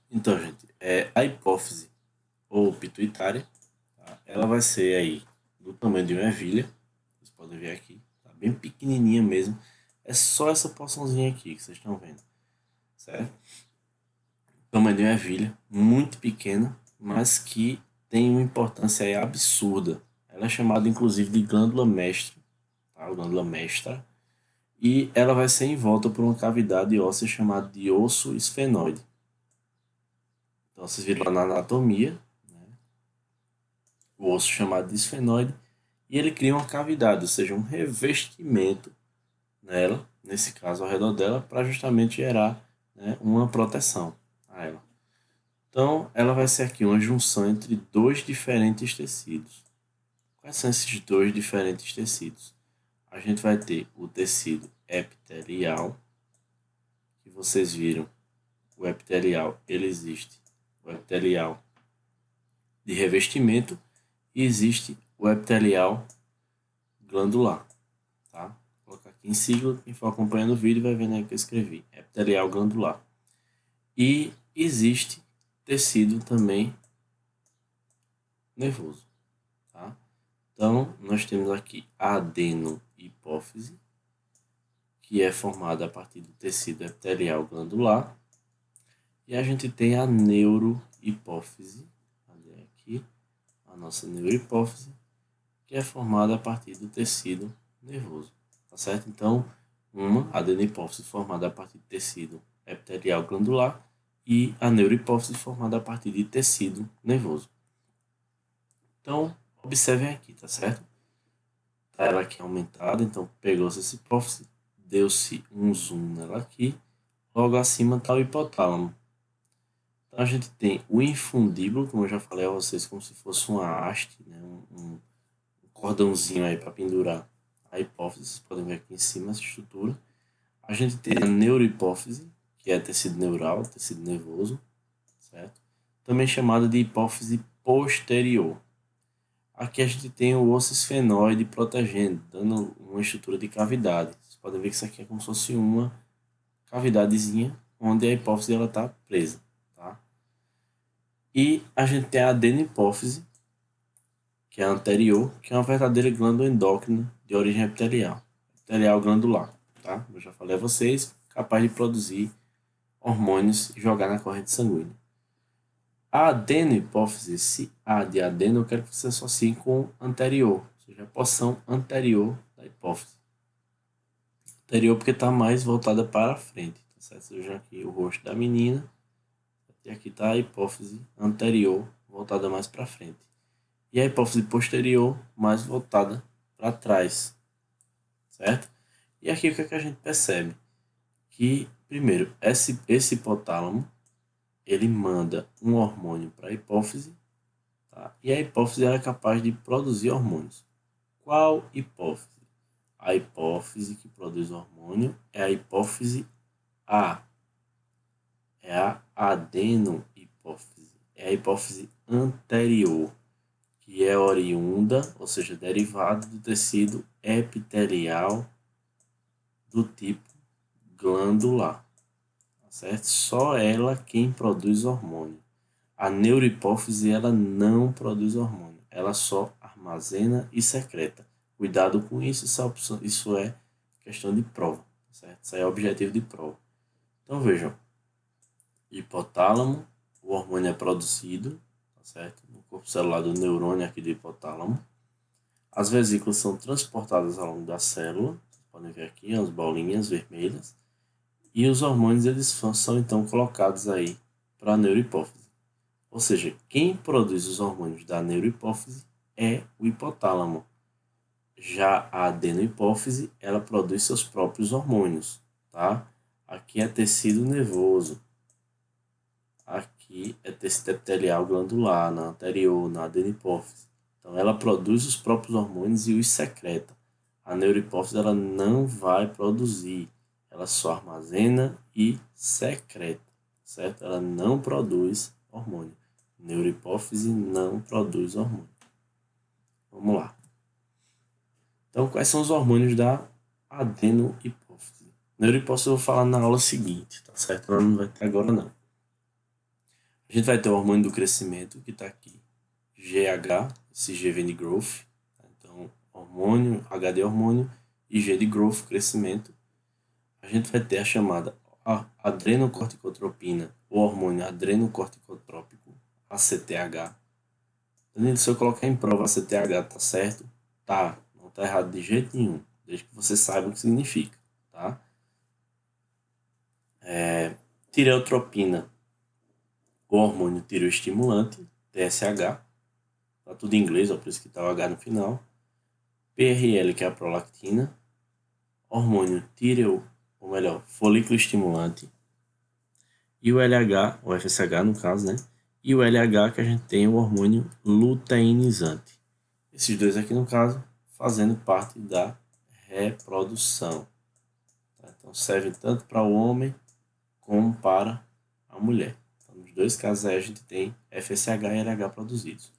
Então, gente, a hipófise ou pituitária, tá? Ela vai ser aí do tamanho de uma ervilha. Vocês podem ver aqui, tá bem pequenininha mesmo. É só essa porçãozinha aqui que vocês estão vendo, certo? O tamanho de uma ervilha, muito pequena, mas que tem uma importância aí absurda. Ela é chamada inclusive de glândula mestra, tá? Glândula mestra. E ela vai ser envolta por uma cavidade óssea chamada de osso esfenoide. Então vocês viram lá na anatomia, o osso chamado de esfenoide, e ele cria uma cavidade, ou seja, um revestimento nela, nesse caso ao redor dela, para justamente gerar, né, uma proteção a ela. Então, ela vai ser aqui uma junção entre dois diferentes tecidos. Quais são esses dois diferentes tecidos? A gente vai ter o tecido epitelial, que vocês viram, o epitelial, ele existe, o epitelial de revestimento, e existe o epitelial glandular, tá? Vou colocar aqui em sigla, quem for acompanhando o vídeo vai vendo aí que eu escrevi, epitelial glandular. E existe tecido também nervoso, tá? Então, nós temos aqui a adenohipófise, que é formada a partir do tecido epitelial glandular, e a gente tem a neurohipófise, olha aqui, a nossa neurohipófise, que é formada a partir do tecido nervoso, tá certo? Então, uma adenohipófise formada a partir de tecido epitelial glandular e a neurohipófise formada a partir de tecido nervoso. Então, observem aqui, tá certo? Tá ela aqui aumentada, então pegou-se essa hipófise, deu-se um zoom nela aqui, logo acima está o hipotálamo. Então a gente tem o infundíbulo, como eu já falei a vocês, como se fosse uma haste, né? um cordãozinho aí para pendurar a hipófise, vocês podem ver aqui em cima essa estrutura. A gente tem a neurohipófise, que é tecido neural, tecido nervoso, certo? Também chamada de hipófise posterior. Aqui a gente tem o osso esfenoide protegendo, dando uma estrutura de cavidade. Vocês podem ver que isso aqui é como se fosse uma cavidadezinha onde a hipófise está presa, tá? E a gente tem a adenopófise, que é a anterior, que é uma verdadeira glândula endócrina de origem epitelial, epitelial glandular, tá? Eu já falei a vocês, capaz de produzir hormônios e jogar na corrente sanguínea. A adenohipófise, se A de adeno, eu quero que você associe com anterior, ou seja, a porção anterior da hipófise. Anterior porque está mais voltada para a frente, tá certo? Seja aqui o rosto da menina, e aqui está a hipófise anterior, voltada mais para frente. E a hipófise posterior, mais voltada para trás, certo? E aqui o que, é que a gente percebe? Que, primeiro, esse hipotálamo, ele manda um hormônio para a hipófise, tá? E a hipófise é capaz de produzir hormônios. Qual hipófise? A hipófise que produz hormônio é a hipófise A. É a adenohipófise. É a hipófise anterior, que é oriunda, ou seja, derivada do tecido epitelial do tipo glandular, tá certo? Só ela quem produz hormônio. A neurohipófise, ela não produz hormônio, ela só armazena e secreta. Cuidado com isso, isso é questão de prova, tá certo? Isso é objetivo de prova. Então vejam, hipotálamo, o hormônio é produzido, tá certo? No corpo celular do neurônio aqui do hipotálamo. As vesículas são transportadas ao longo da célula, vocês podem ver aqui as bolinhas vermelhas, e os hormônios eles são então colocados aí para a neurohipófise. Ou seja, quem produz os hormônios da neurohipófise é o hipotálamo. Já a adenohipófise, ela produz seus próprios hormônios, tá? Aqui é tecido nervoso. Aqui é tecido epitelial glandular, na anterior, na adenopófise. Então ela produz os próprios hormônios e os secreta. A neurohipófise ela não vai produzir, ela só armazena e secreta, certo? Ela não produz hormônio. Neurohipófise não produz hormônio. Vamos lá. Então, quais são os hormônios da adenohipófise? Neurohipófise eu vou falar na aula seguinte, tá certo? Ela não vai ter agora não. A gente vai ter o hormônio do crescimento, que está aqui, GH, esse G vem de growth. Então, hormônio, H de hormônio e G de growth, crescimento. A gente vai ter a chamada adrenocorticotropina, o hormônio adrenocorticotrópico, ACTH. Danilo, se eu colocar em prova ACTH, tá certo? Tá, não tá errado de jeito nenhum, desde que você saiba o que significa, tá? Tireotropina, o hormônio tireoestimulante, TSH, tá tudo em inglês, ó, por isso que tá o H no final. PRL, que é a prolactina, hormônio ou melhor, folículo estimulante, e o LH, o FSH no caso, né? E o LH que a gente tem o hormônio luteinizante. Esses dois aqui no caso, fazendo parte da reprodução. Tá? Então serve tanto para o homem como para a mulher. Então, nos dois casos aí a gente tem FSH e LH produzidos.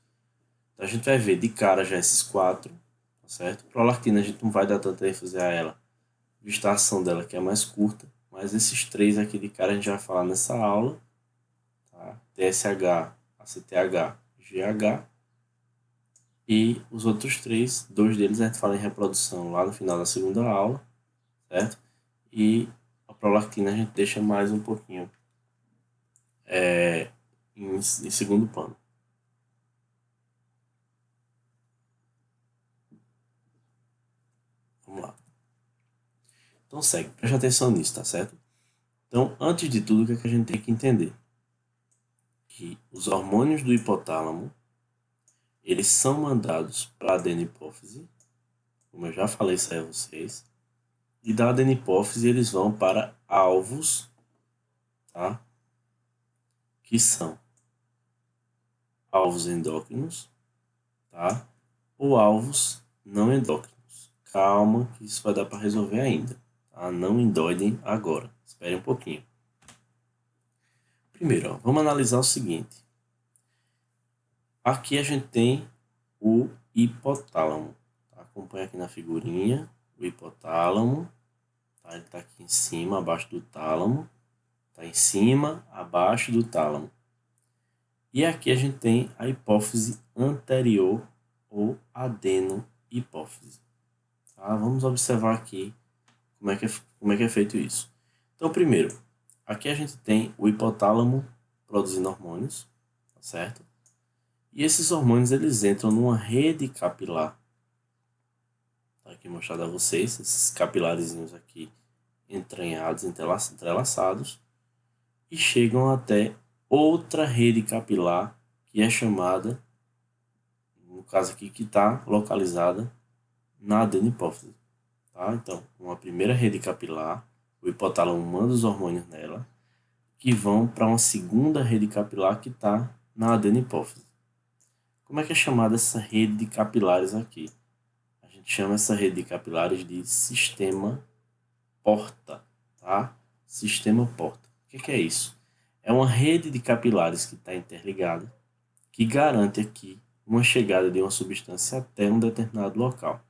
Então a gente vai ver de cara já esses quatro, tá certo? Prolactina a gente não vai dar tanta ênfase a ela, vista a ação dela que é mais curta, mas esses três aqui de cara a gente vai falar nessa aula, tá? TSH, ACTH, GH, e os outros três, dois deles a gente fala em reprodução lá no final da segunda aula, certo? E a prolactina a gente deixa mais um pouquinho em segundo plano. Vamos lá. Então segue, preste atenção nisso, tá certo? Então, antes de tudo, o que, é que a gente tem que entender? Que os hormônios do hipotálamo, eles são mandados para a adenopófise, como eu já falei isso aí a vocês, e da adenopófise eles vão para alvos, tá? Que são alvos endócrinos, tá? Ou alvos não endócrinos. Calma, que isso vai dar para resolver ainda, tá? Não endoidem agora, espere um pouquinho. Primeiro, ó, vamos analisar o seguinte. Aqui a gente tem o hipotálamo. Tá? Acompanha aqui na figurinha o hipotálamo. Tá? Ele está aqui em cima, abaixo do tálamo. Está em cima, abaixo do tálamo. E aqui a gente tem a hipófise anterior ou adenohipófise. Tá? Vamos observar aqui como é que é feito isso. Então, primeiro, aqui a gente tem o hipotálamo produzindo hormônios, tá certo? E esses hormônios eles entram numa rede capilar. Tá aqui mostrado a vocês, esses capilarezinhos aqui entranhados, entrelaçados, e chegam até outra rede capilar que é chamada, no caso aqui, que está localizada na adenopófise. Tá? Então, uma primeira rede capilar, o hipotálamo manda os hormônios nela, que vão para uma segunda rede capilar que está na adenopófise. Como é que é chamada essa rede de capilares aqui? A gente chama essa rede de capilares de sistema porta, tá? Sistema porta. O que é isso? É uma rede de capilares que está interligada, que garante aqui uma chegada de uma substância até um determinado local.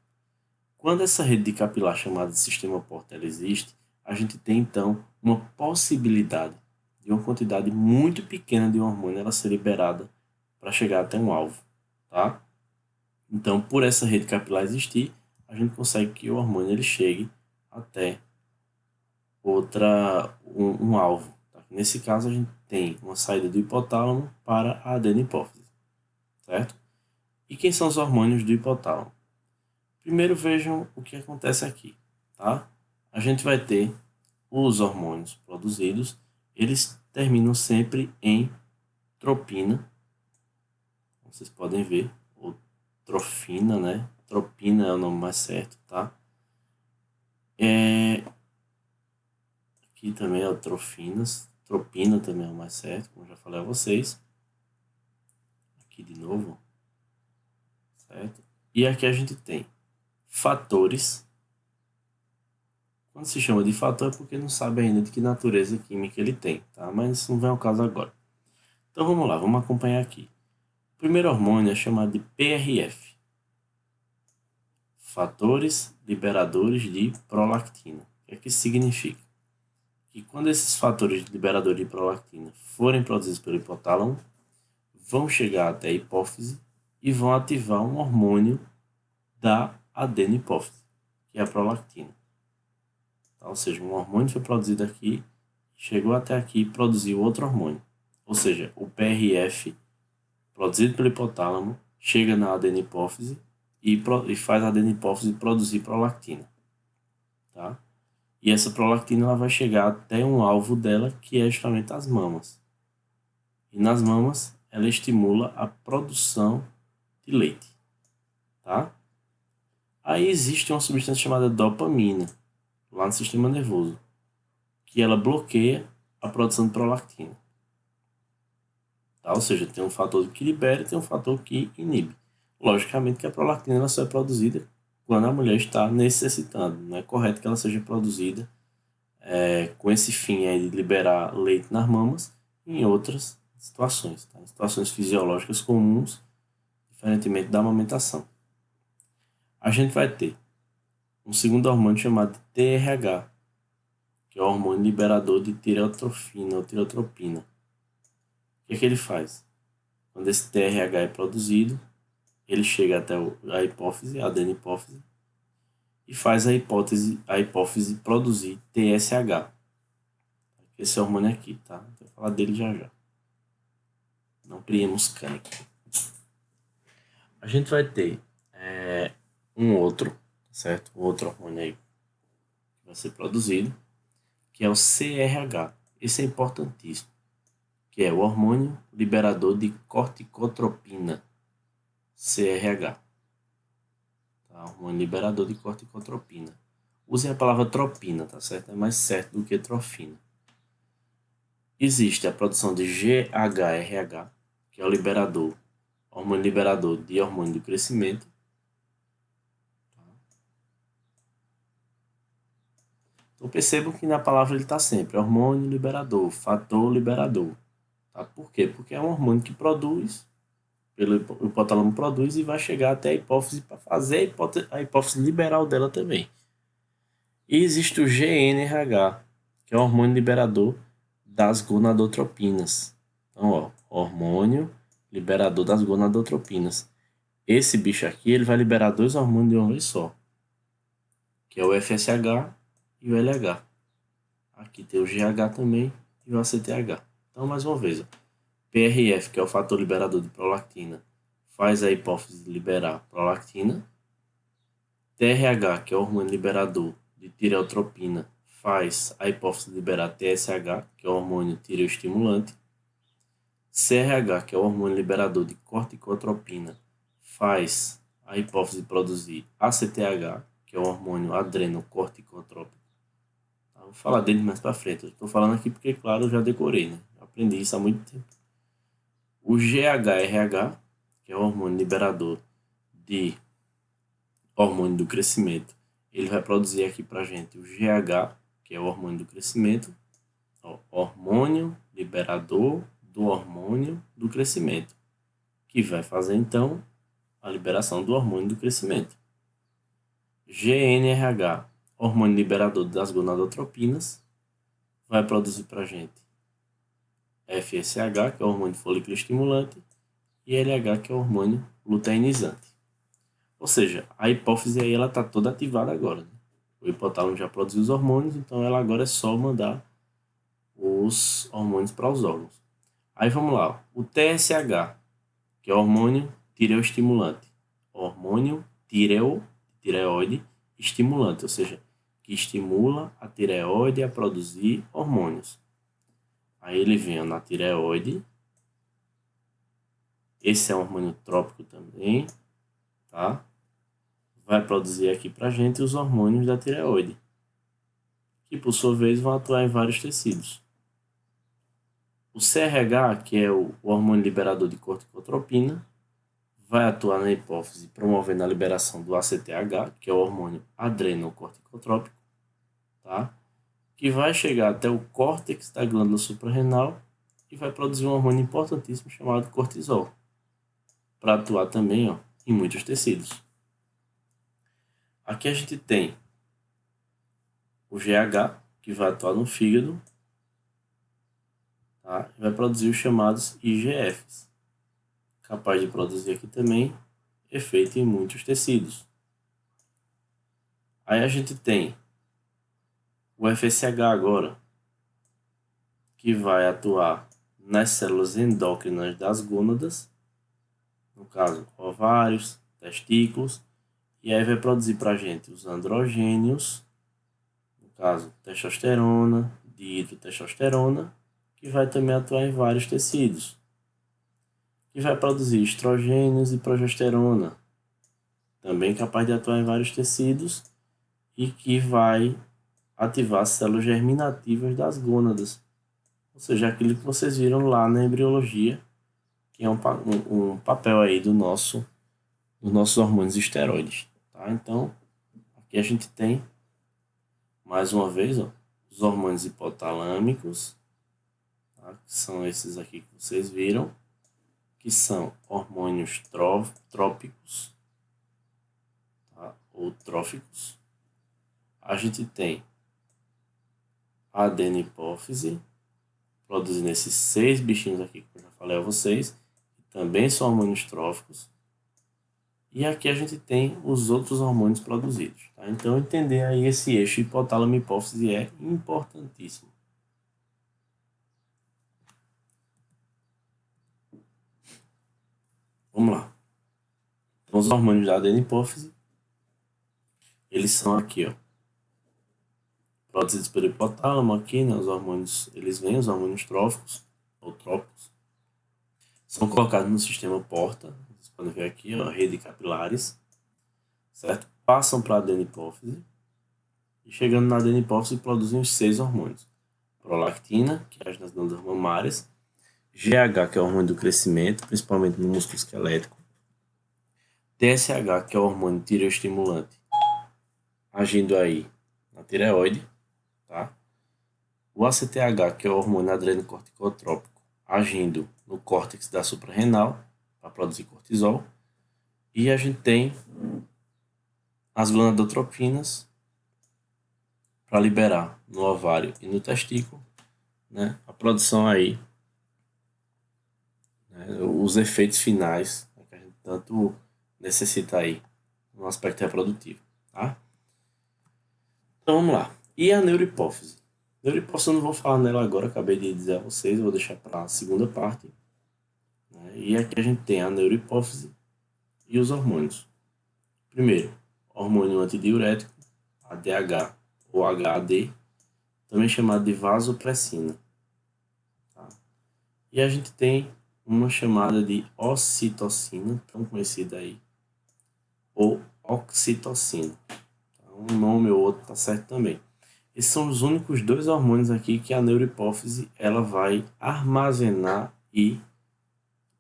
Quando essa rede de capilar chamada de sistema porta ela existe, a gente tem então uma possibilidade de uma quantidade muito pequena de um hormônio ela ser liberada para chegar até um alvo, tá? Então, por essa rede capilar existir, a gente consegue que o hormônio ele chegue até um alvo. Tá? Nesse caso, a gente tem uma saída do hipotálamo para a adenopófise, certo? E quem são os hormônios do hipotálamo? Primeiro vejam o que acontece aqui, tá? A gente vai ter os hormônios produzidos, eles terminam sempre em tropina, vocês podem ver, ou trofina, né? Tropina é o nome mais certo, tá? Aqui também é o trofinas, tropina também é o mais certo, como já falei a vocês. Aqui de novo, certo? E aqui a gente tem fatores. Quando se chama de fator é porque não sabe ainda de que natureza química ele tem, tá? Mas isso não vem ao caso agora. Então vamos lá, vamos acompanhar aqui. O primeiro hormônio é chamado de PRF. Fatores liberadores de prolactina. O que é que significa? E quando esses fatores liberadores de prolactina forem produzidos pelo hipotálamo, vão chegar até a hipófise e vão ativar um hormônio da adenopófise, que é a prolactina. Tá? Ou seja, um hormônio foi produzido aqui, chegou até aqui e produziu outro hormônio. Ou seja, o PRF, produzido pelo hipotálamo, chega na adenopófise e faz a adenopófise produzir prolactina. Tá? E essa prolactina ela vai chegar até um alvo dela, que é justamente as mamas. E nas mamas, ela estimula a produção de leite. Tá? Aí existe uma substância chamada dopamina, lá no sistema nervoso, que ela bloqueia a produção de prolactina. Tá? Ou seja, tem um fator que libera e tem um fator que inibe. Logicamente que a prolactina ela só é produzida quando a mulher está necessitando. Não é correto que ela seja produzida com esse fim aí de liberar leite nas mamas em outras situações. Tá? Em situações fisiológicas comuns, diferentemente da amamentação. A gente vai ter um segundo hormônio chamado de TRH, que é o hormônio liberador de tireotrofina ou tirotropina. O que é que ele faz? Quando esse TRH é produzido, ele chega até a hipófise, a adenopófise, e faz a hipófise produzir TSH. Esse hormônio aqui, tá? Vou falar dele já já. Não criemos cânico. A gente vai ter um outro, certo? Um outro hormônio aí que vai ser produzido, que é o CRH. Esse é importantíssimo, que é o hormônio liberador de corticotropina, CRH. Tá? Hormônio liberador de corticotropina. Usem a palavra tropina, tá certo? É mais certo do que trofina. Existe a produção de GHRH, que é o hormônio liberador de hormônio do crescimento. Então percebam que na palavra ele está sempre hormônio liberador, fator liberador. Tá? Por quê? Porque é um hormônio que produz, o hipotálamo produz e vai chegar até a hipófise para fazer a hipófise liberal dela também. E existe o GNRH, que é o hormônio liberador das gonadotropinas. Então, ó, hormônio liberador das gonadotropinas. Esse bicho aqui ele vai liberar dois hormônios de uma vez só, que é o FSH e o LH. Aqui tem o GH também e o ACTH. Então, mais uma vez, ó, PRF, que é o fator liberador de prolactina, faz a hipófise liberar prolactina. TRH, que é o hormônio liberador de tireotropina, faz a hipófise liberar TSH, que é o hormônio tireoestimulante. CRH, que é o hormônio liberador de corticotropina, faz a hipófise produzir ACTH, que é o hormônio adrenocorticotrópico. Tá? Vou falar dele mais para frente. Estou falando aqui porque, claro, eu já decorei, né? Aprendi isso há muito tempo. O GHRH, que é o hormônio liberador de hormônio do crescimento, ele vai produzir aqui para gente o GH, que é o hormônio do crescimento, ó, hormônio liberador do hormônio do crescimento, que vai fazer então a liberação do hormônio do crescimento. GNRH, hormônio liberador das gonadotropinas, vai produzir para gente FSH, que é o hormônio folículo estimulante, e LH, que é o hormônio luteinizante. Ou seja, a hipófise aí ela está toda ativada agora. Né? O hipotálamo já produziu os hormônios, então ela agora é só mandar os hormônios para os órgãos. Aí vamos lá, o TSH, que é o hormônio tireoestimulante. Hormônio tireoide estimulante, ou seja, que estimula a tireoide a produzir hormônios. Aí ele vem na tireoide. Esse é um hormônio trópico também, tá? Vai produzir aqui pra gente os hormônios da tireoide, que por sua vez vão atuar em vários tecidos. O CRH, que é o hormônio liberador de corticotropina, vai atuar na hipófise promovendo a liberação do ACTH, que é o hormônio adrenocorticotrópico, tá? Que vai chegar até o córtex da glândula suprarrenal e vai produzir um hormônio importantíssimo chamado cortisol, para atuar também, ó, em muitos tecidos. Aqui a gente tem o GH, que vai atuar no fígado, tá? E vai produzir os chamados IGFs, capaz de produzir aqui também efeito em muitos tecidos. Aí a gente tem o FSH agora, que vai atuar nas células endócrinas das gônadas, no caso, ovários, testículos, e aí vai produzir para a gente os androgênios, no caso, testosterona, dihidrotestosterona, que vai também atuar em vários tecidos, que vai produzir estrogênios e progesterona, também capaz de atuar em vários tecidos, e que vai ativar as células germinativas das gônadas, ou seja, aquilo que vocês viram lá na embriologia, que é um papel aí dos nossos hormônios esteroides. Tá? Então, aqui a gente tem, mais uma vez, ó, os hormônios hipotalâmicos, tá? Que são esses aqui que vocês viram, que são hormônios trópicos, tá? Ou tróficos. A gente tem a adenohipófise, produzindo esses 6 bichinhos aqui que eu já falei a vocês, que também são hormônios tróficos. E aqui a gente tem os outros hormônios produzidos. Tá? Então, entender aí esse eixo hipotálamo-hipófise é importantíssimo. Vamos lá. Então, os hormônios da adenohipófise, eles são aqui, ó, produzidos pelo hipotálamo aqui, né? Os hormônios, eles vêm, os hormônios tróficos, ou trópicos, são colocados no sistema porta, vocês podem ver aqui, ó, rede de capilares, certo? Passam para a adenohipófise, e chegando na adenohipófise produzem os 6 hormônios. Prolactina, que age nas glândulas mamárias, GH, que é o hormônio do crescimento, principalmente no músculo esquelético, TSH, que é o hormônio tireoestimulante, agindo aí na tireoide, tá? O ACTH, que é o hormônio adrenocorticotrópico, agindo no córtex da suprarrenal, para produzir cortisol. E a gente tem as gonadotropinas, para liberar no ovário e no testículo, né, a produção aí, né, os efeitos finais, né, que a gente tanto necessita aí no aspecto reprodutivo, tá? Então vamos lá. E a neurohipófise? Neurohipófise eu não vou falar nela agora, acabei de dizer a vocês, vou deixar para a segunda parte. Né? E aqui a gente tem a neurohipófise e os hormônios. Primeiro, hormônio antidiurético, ADH ou HAD, também chamado de vasopressina. Tá? E a gente tem uma chamada de ocitocina, tão conhecida aí, ou oxitocina. Um nome ou outro tá certo também. Esses são os únicos 2 hormônios aqui que a neurohipófise ela vai armazenar e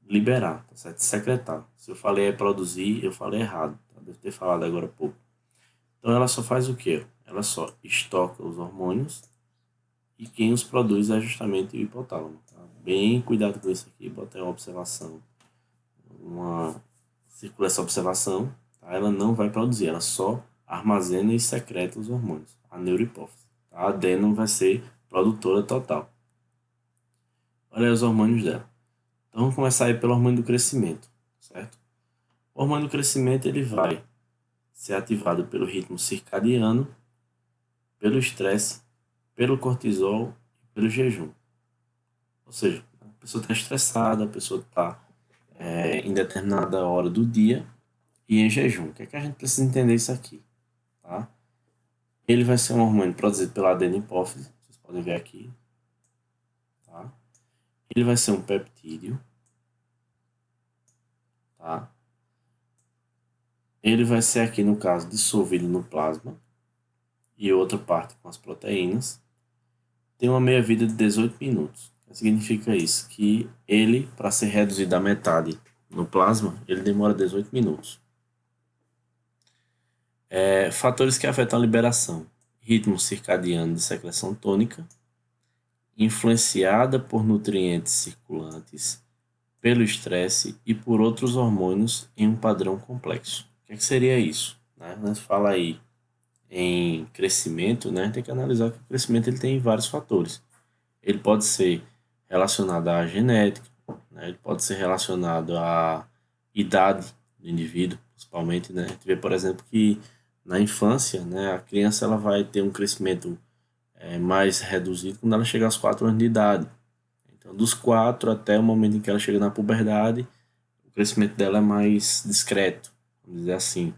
liberar, tá certo? Secretar. Se eu falei é produzir, eu falei errado. Tá? Devo ter falado agora há pouco. Então ela só faz o quê? Ela só estoca os hormônios e quem os produz é justamente o hipotálamo. Tá? Bem cuidado com isso aqui, bota uma observação. Circula essa observação, tá? Ela não vai produzir, ela só armazena e secreta os hormônios, a neurohipófise. Tá? A adeno vai ser produtora total. Olha aí os hormônios dela. Então vamos começar aí pelo hormônio do crescimento, certo? O hormônio do crescimento ele vai ser ativado pelo ritmo circadiano, pelo estresse, pelo cortisol e pelo jejum. Ou seja, a pessoa está estressada, a pessoa está em determinada hora do dia e em jejum. O que é que a gente precisa entender isso aqui? Tá? Ele vai ser um hormônio produzido pela adenohipófise, vocês podem ver aqui. Tá? Ele vai ser um peptídeo. Tá? Ele vai ser aqui, no caso, dissolvido no plasma e outra parte com as proteínas. Tem uma meia-vida de 18 minutos. O que significa isso? Que ele, para ser reduzido à metade no plasma, ele demora 18 minutos. Fatores que afetam a liberação: ritmo circadiano de secreção tônica, influenciada por nutrientes circulantes, pelo estresse e por outros hormônios em um padrão complexo. O que seria isso? Né? Nós fala aí em crescimento, né, tem que analisar que o crescimento ele tem vários fatores. Ele pode ser relacionado à genética, né, ele pode ser relacionado à idade do indivíduo, principalmente, né. A gente vê, por exemplo, que na infância, né, a criança ela vai ter um crescimento mais reduzido quando ela chega aos 4 anos de idade. Então, dos 4 até o momento em que ela chega na puberdade, o crescimento dela é mais discreto, vamos dizer assim.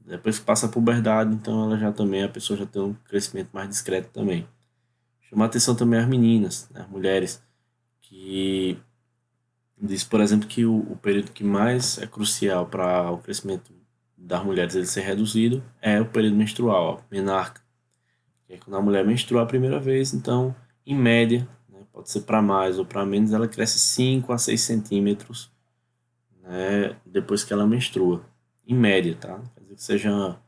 Depois que passa a puberdade, então ela já também, a pessoa já tem um crescimento mais discreto também. Chama a atenção também as meninas, né, as mulheres, que diz, por exemplo, que o período que mais é crucial para o crescimento das mulheres ele ser reduzido é o período menstrual, a menarca, que é quando a mulher menstrua a primeira vez, então, em média, né, pode ser para mais ou para menos, ela cresce 5 a 6 centímetros, né, depois que ela menstrua. Em média, tá? Quer dizer que seja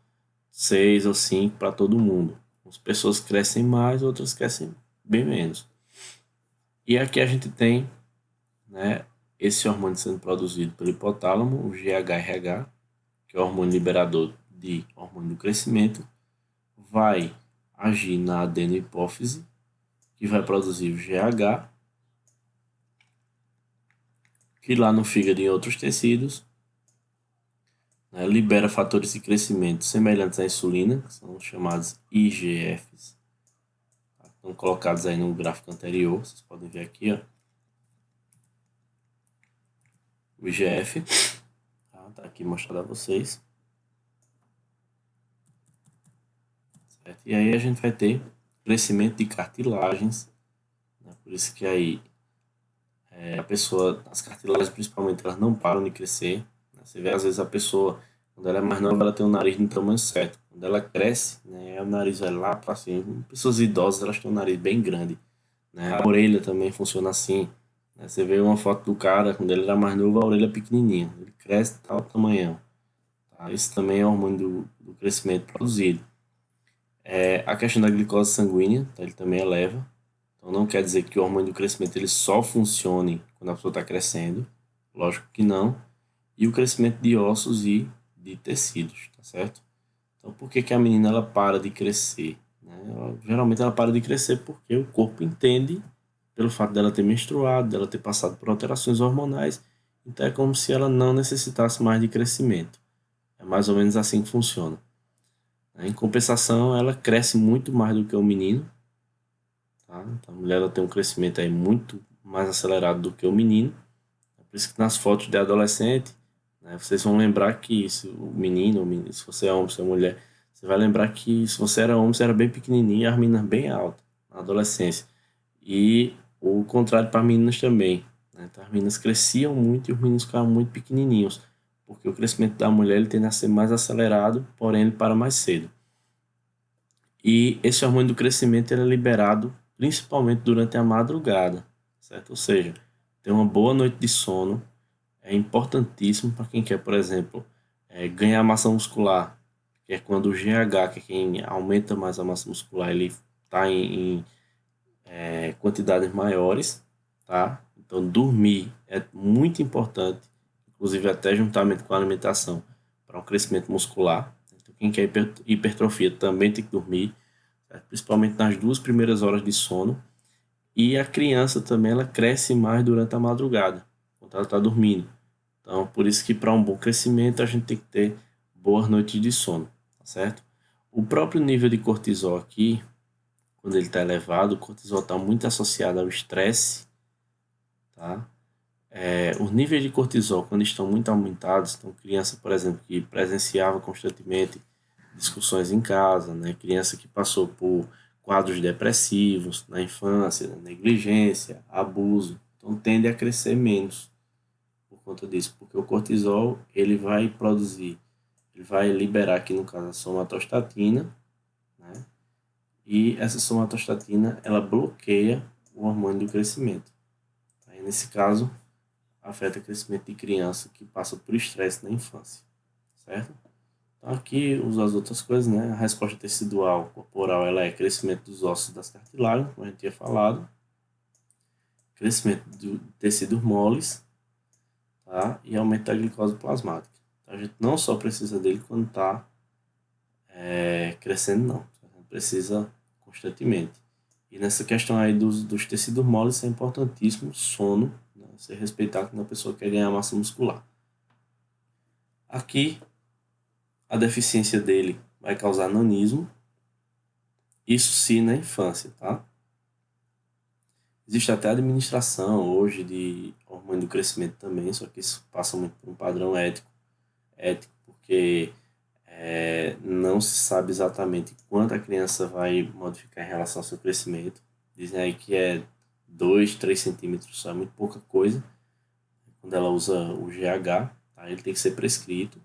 6 ou 5 para todo mundo. As pessoas crescem mais, outras crescem bem menos. E aqui a gente tem, né, esse hormônio sendo produzido pelo hipotálamo, o GHRH, que é o hormônio liberador de hormônio do crescimento, vai agir na adenohipófise, que vai produzir o GH, que lá no fígado e em outros tecidos, né, libera fatores de crescimento semelhantes à insulina, que são chamados IGFs, tá? Estão colocados aí no gráfico anterior, vocês podem ver aqui, ó, o IGF, tá aqui mostrado a vocês, certo? E aí a gente vai ter crescimento de cartilagens, né? Por isso que aí a pessoa, as cartilagens principalmente, elas não param de crescer, né? Você vê às vezes a pessoa, quando ela é mais nova, ela tem o nariz no tamanho certo. Quando ela cresce, né, o nariz vai lá para cima. Pessoas idosas, elas têm um nariz bem grande, né? A orelha também funciona assim, né? Você vê uma foto do cara, quando ele era mais novo, a orelha é pequenininha. Ele cresce tal tamanhão. Tá? Isso também é hormônio do crescimento produzido. A questão da glicose sanguínea, tá? Ele também eleva. Então não quer dizer que o hormônio do crescimento ele só funcione quando a pessoa está crescendo. Lógico que não. E o crescimento de ossos e de tecidos, tá certo? Então por que que a menina ela para de crescer? Né? Geralmente ela para de crescer porque o corpo entende, pelo fato dela ter menstruado, dela ter passado por alterações hormonais, então é como se ela não necessitasse mais de crescimento. É mais ou menos assim que funciona. Em compensação, ela cresce muito mais do que o menino, tá? Então, a mulher ela tem um crescimento aí muito mais acelerado do que o menino. É por isso que nas fotos de adolescente, né, vocês vão lembrar que se o menino, se você é homem, se é mulher, você vai lembrar que se você era homem, você era bem pequenininho e as meninas bem altas na adolescência. E o contrário para meninas também, né? Então, as meninas cresciam muito e os meninos ficavam muito pequenininhos, porque o crescimento da mulher ele tende a ser mais acelerado, porém ele para mais cedo. E esse hormônio do crescimento ele é liberado principalmente durante a madrugada, certo? Ou seja, ter uma boa noite de sono é importantíssimo para quem quer, por exemplo, ganhar massa muscular, que é quando o GH, que é quem aumenta mais a massa muscular, ele está em quantidades maiores, tá? Então, dormir é muito importante, inclusive até juntamente com a alimentação, para o crescimento muscular. Então, quem quer hipertrofia também tem que dormir, certo? Principalmente nas 2 primeiras horas de sono. E a criança também ela cresce mais durante a madrugada, quando ela está dormindo. Então, por isso que para um bom crescimento a gente tem que ter boas noites de sono, tá certo? O próprio nível de cortisol aqui, quando ele está elevado, o cortisol está muito associado ao estresse, tá? Os níveis de cortisol, quando estão muito aumentados, então criança, por exemplo, que presenciava constantemente discussões em casa, né? Criança que passou por quadros depressivos na infância, né? Negligência, abuso, então tende a crescer menos por conta disso, porque o cortisol ele vai produzir, ele vai liberar aqui no caso a somatostatina, né? E essa somatostatina ela bloqueia o hormônio do crescimento. Aí nesse caso afeta o crescimento de criança que passa por estresse na infância, certo? Então aqui as outras coisas, né? A resposta tecidual corporal ela é crescimento dos ossos das cartilagens, como a gente tinha falado, crescimento do tecidos moles, tá? E aumento da glicose plasmática. Então, a gente não só precisa dele quando está crescendo, não. A gente precisa constantemente. E nessa questão aí dos tecidos moles, isso é importantíssimo, sono, né? Você respeitar quando a pessoa quer ganhar massa muscular. Aqui, a deficiência dele vai causar nanismo, isso sim na infância, tá? Existe até administração hoje de hormônio do crescimento também, só que isso passa muito por um padrão ético porque não se sabe exatamente quanto a criança vai modificar em relação ao seu crescimento. Dizem aí que é 2, 3 centímetros, só é muito pouca coisa. Quando ela usa o GH, tá? Ele tem que ser prescrito,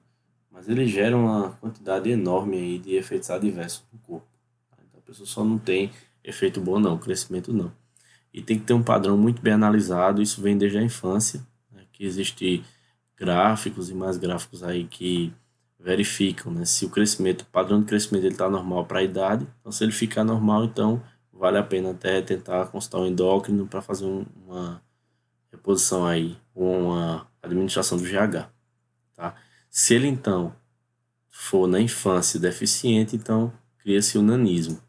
mas ele gera uma quantidade enorme aí de efeitos adversos no corpo. Tá? Então a pessoa só não tem efeito bom não, crescimento não. E tem que ter um padrão muito bem analisado, isso vem desde a infância, né? Que existe gráficos e mais gráficos aí que verificam, né, se o padrão de crescimento está normal para a idade. Então, se ele ficar normal, então vale a pena até tentar consultar um endócrino para fazer uma reposição aí, uma administração do GH, tá? Se ele então for na infância deficiente, então cria-se o nanismo.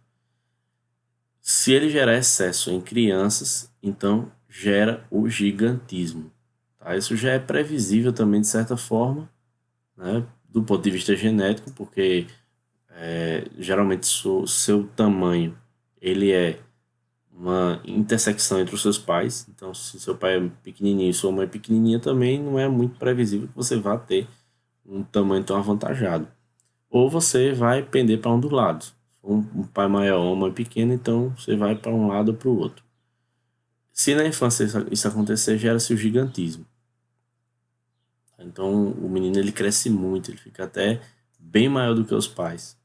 Se ele gerar excesso em crianças, então gera o gigantismo. Tá? Isso já é previsível também de certa forma, né? Do ponto de vista genético, porque geralmente seu tamanho ele é uma intersecção entre os seus pais. Então, se seu pai é pequenininho e sua mãe é pequenininha também, não é muito previsível que você vá ter um tamanho tão avantajado. Ou você vai pender para um dos lados. Um pai maior ou uma mãe pequena, então você vai para um lado ou para o outro. Se na infância isso acontecer, gera-se o gigantismo. Então o menino ele cresce muito, ele fica até bem maior do que os pais,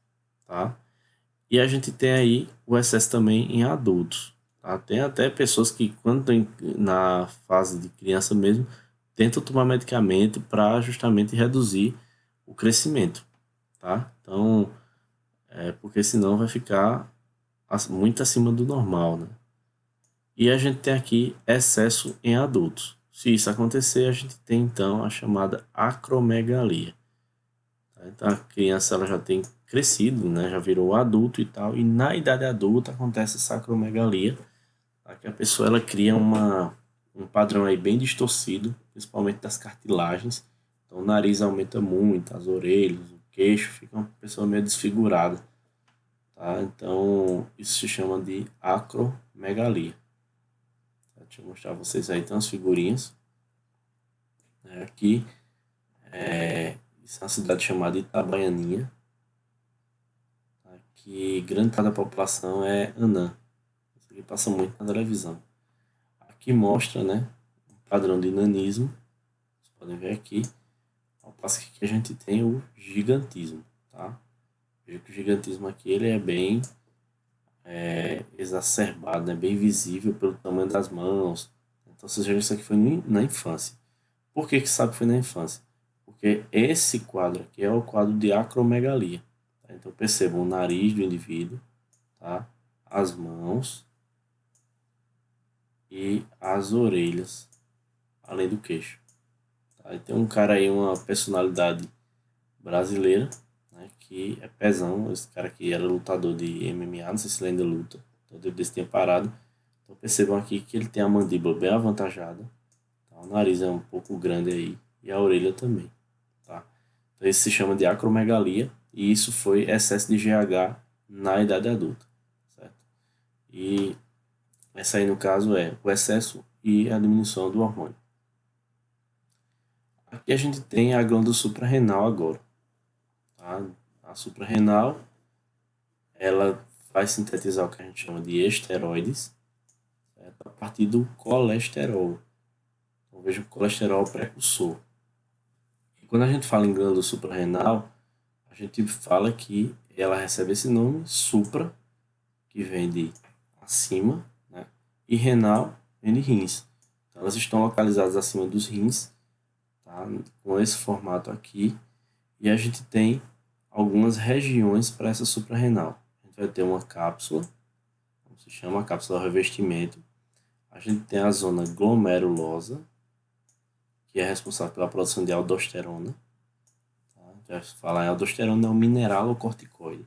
tá? E a gente tem aí o excesso também em adultos, tá? Tem até pessoas que quando estão na fase de criança mesmo, tentam tomar medicamento para justamente reduzir o crescimento, tá? Então, porque senão vai ficar muito acima do normal, né? E a gente tem aqui excesso em adultos. Se isso acontecer, a gente tem então a chamada acromegalia. Tá? Então a criança ela já tem crescido, né? Já virou adulto e tal, e na idade adulta acontece essa acromegalia, tá? Que a pessoa ela cria um padrão aí bem distorcido, principalmente das cartilagens. Então o nariz aumenta muito, as orelhas, o queixo, fica uma pessoa meio desfigurada. Tá? Então isso se chama de acromegalia. Deixa eu mostrar a vocês aí, tem umas figurinhas. Aqui, isso é uma cidade chamada Itabaianinha. Que grande parte da população é anã. Isso aqui passa muito na televisão. Aqui mostra, né, um padrão de nanismo. Vocês podem ver aqui. Ao passo que aqui a gente tem o gigantismo, tá? Veja que o gigantismo aqui ele é bem exacerbado, né? Bem visível pelo tamanho das mãos. Então, ou seja, isso aqui foi na infância. Por que sabe que foi na infância? Porque esse quadro aqui é o quadro de acromegalia. Tá? Então percebam o nariz do indivíduo, tá? As mãos e as orelhas, além do queixo. Tá? E tem um cara aí, uma personalidade brasileira, né, que é Pezão. Esse cara aqui era lutador de MMA, não sei se ele ainda luta, então desse tinha parado. Então percebam aqui que ele tem a mandíbula bem avantajada, tá? O nariz é um pouco grande aí e a orelha também. Tá? Então isso se chama de acromegalia e isso foi excesso de GH na idade adulta, certo? E essa aí no caso é o excesso e a diminuição do hormônio. Aqui a gente tem a glândula suprarrenal agora, tá? A suprarrenal ela vai sintetizar o que a gente chama de esteroides, certo? A partir do colesterol. Então veja o colesterol precursor. Quando a gente fala em glândula suprarrenal, a gente fala que ela recebe esse nome, supra, que vem de acima, né? E renal vem de rins. Então, elas estão localizadas acima dos rins, tá? Com esse formato aqui. E a gente tem algumas regiões para essa suprarrenal. A gente vai ter uma cápsula, como se chama, a cápsula revestimento. A gente tem a zona glomerulosa, que é responsável pela produção de aldosterona. Tá? vai falar em aldosterona, é um mineral ou corticoide.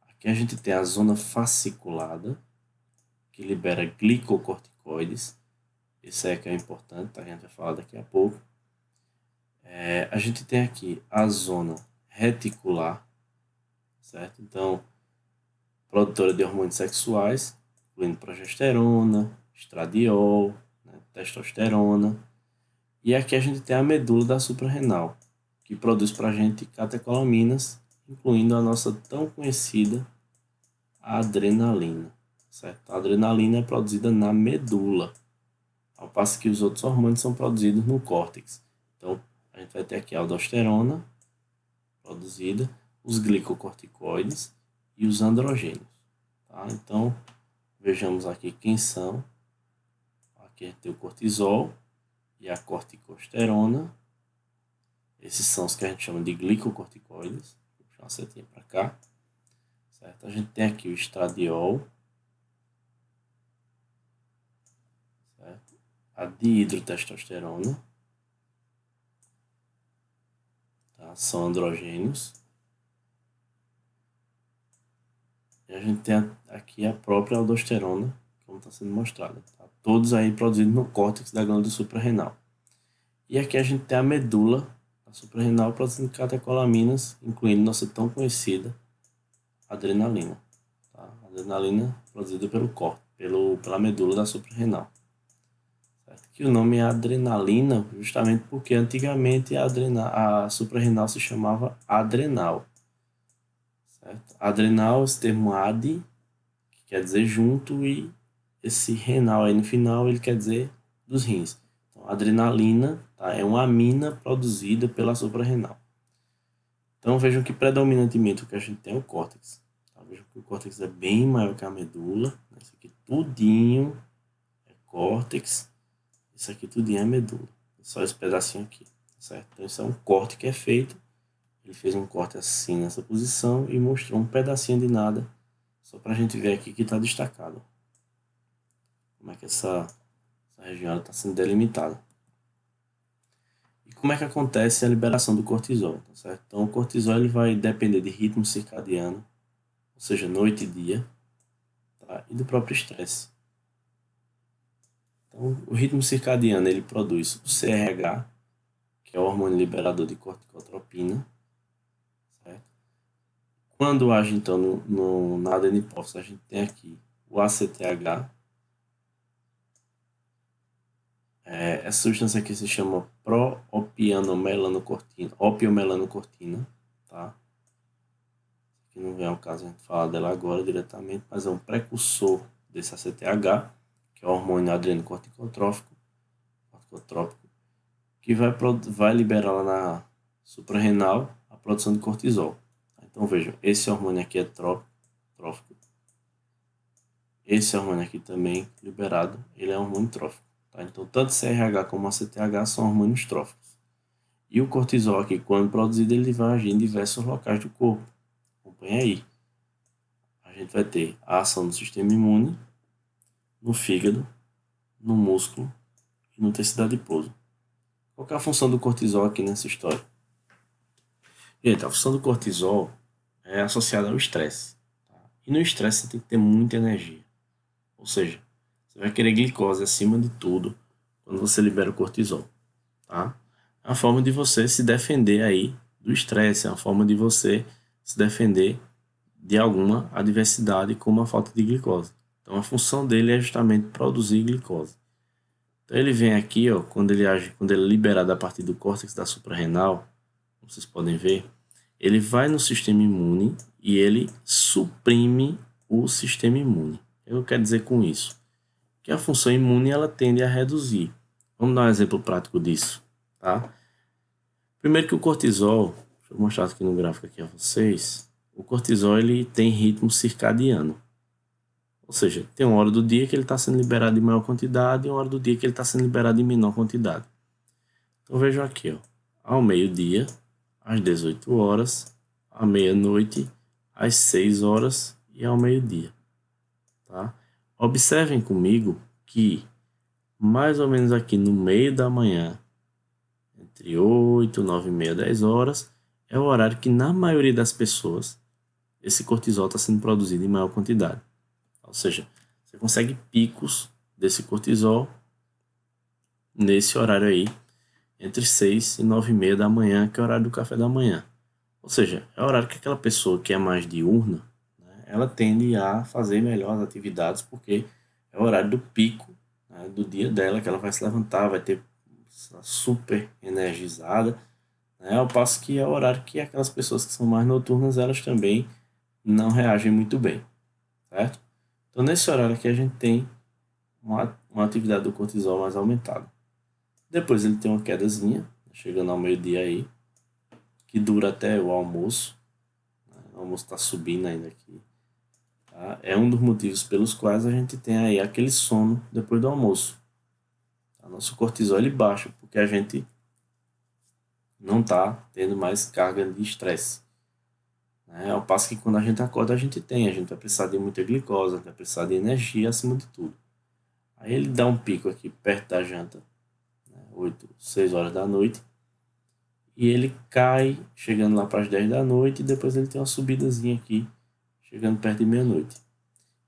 Aqui a gente tem a zona fasciculada, que libera glicocorticoides. Esse é que é importante, tá? A gente vai falar daqui a pouco. A gente tem aqui a zona reticular, certo? Então, produtora de hormônios sexuais, incluindo progesterona, estradiol, né, testosterona. E aqui a gente tem a medula da suprarrenal, que produz para a gente catecolaminas, incluindo a nossa tão conhecida adrenalina, certo? A adrenalina é produzida na medula, ao passo que os outros hormônios são produzidos no córtex. Então, a gente vai ter aqui a aldosterona produzida, os glicocorticoides e os androgênios. Tá? Então, vejamos aqui quem são. Aqui a gente tem o cortisol e a corticosterona. Esses são os que a gente chama de glicocorticoides. Vou puxar uma setinha para cá. Certo? A gente tem aqui o estradiol, certo? A dihidrotestosterona, tá? São androgênios. E a gente tem aqui a própria aldosterona, como está sendo mostrada. Tá? Todos aí produzidos no córtex da glândula suprarrenal. E aqui a gente tem a medula da suprarrenal produzindo catecolaminas, incluindo nossa tão conhecida adrenalina. Tá? Adrenalina produzida pela medula da suprarrenal. Certo? Que o nome é adrenalina justamente porque antigamente a suprarrenal se chamava adrenal. Certo? Adrenal, esse termo ad, que quer dizer junto, e esse renal aí no final ele quer dizer dos rins. Então, adrenalina, tá, é uma amina produzida pela suprarrenal. Então vejam que predominantemente o que a gente tem é o córtex. Tá? Vejam que o córtex é bem maior que a medula. Isso aqui tudinho é córtex. Isso aqui tudinho é medula. É só esse pedacinho aqui. Certo? Então isso é um corte que é feito. Ele fez um corte assim nessa posição e mostrou um pedacinho de nada. Só para a gente ver aqui que está destacado. Como é que essa região está sendo delimitada. E como é que acontece a liberação do cortisol, tá certo? Então o cortisol ele vai depender de ritmo circadiano, ou seja, noite e dia, tá? E do próprio estresse. Então o ritmo circadiano ele produz o CRH, que é o hormônio liberador de corticotropina, certo? Quando age então na adenipófise, a gente tem aqui o ACTH. Essa substância aqui se chama opiomelanocortina, tá? Aqui não vem ao caso a gente falar dela agora diretamente, mas é um precursor desse ACTH, que é o hormônio adrenocorticotrópico, que vai liberar lá na suprarrenal a produção de cortisol. Então vejam, esse hormônio aqui é trófico. Esse hormônio aqui também liberado, ele é um hormônio trófico. Tá? Então tanto CRH como ACTH são hormônios tróficos. E o cortisol aqui, quando produzido, ele vai agir em diversos locais do corpo. Acompanha aí. A gente vai ter a ação no sistema imune, no fígado, no músculo e no tecido adiposo. Qual é a função do cortisol aqui nessa história? Gente, a função do cortisol é associada ao estresse. Tá? E no estresse você tem que ter muita energia. Ou seja, você vai querer glicose acima de tudo quando você libera o cortisol. Tá? É uma forma de você se defender aí do estresse, é uma forma de você se defender de alguma adversidade como a falta de glicose. Então a função dele é justamente produzir glicose. Então ele vem aqui, ó, quando ele é liberado a partir do córtex da suprarrenal, como vocês podem ver, ele vai no sistema imune e ele suprime o sistema imune. O que eu quero dizer com isso? Que a função imune ela tende a reduzir. Vamos dar um exemplo prático disso, tá? Primeiro que o cortisol, deixa eu mostrar aqui no gráfico aqui a vocês, o cortisol ele tem ritmo circadiano. Ou seja, tem uma hora do dia que ele está sendo liberado em maior quantidade e uma hora do dia que ele está sendo liberado em menor quantidade. Então vejam aqui, ó, ao meio-dia, às 18 horas, à meia-noite, às 6 horas e ao meio-dia. Tá? Observem comigo que mais ou menos aqui no meio da manhã, entre 8, 9 e meia, 10 horas, é o horário que, na maioria das pessoas, esse cortisol está sendo produzido em maior quantidade. Ou seja, você consegue picos desse cortisol nesse horário aí, entre 6 e 9h30 da manhã, que é o horário do café da manhã. Ou seja, é o horário que aquela pessoa que é mais diurna, né, ela tende a fazer melhor as atividades, porque é o horário do pico, né, do dia dela, que ela vai se levantar, vai ter super energizada, né, ao passo que é o horário que aquelas pessoas que são mais noturnas, elas também não reagem muito bem, certo? Então, nesse horário aqui, a gente tem uma atividade do cortisol mais aumentada. Depois ele tem uma quedazinha, chegando ao meio-dia aí, que dura até o almoço. O almoço está subindo ainda aqui. Tá? É um dos motivos pelos quais a gente tem aí aquele sono depois do almoço. Tá? Nosso cortisol ele baixa, porque a gente não está tendo mais carga de estresse. Né? Ao passo que quando a gente acorda, a gente vai precisar de muita glicose, vai precisar de energia acima de tudo. Aí ele dá um pico aqui perto da janta, né? 8, 6 horas da noite, e ele cai chegando lá para as 10 da noite, e depois ele tem uma subidazinha aqui, chegando perto de meia-noite.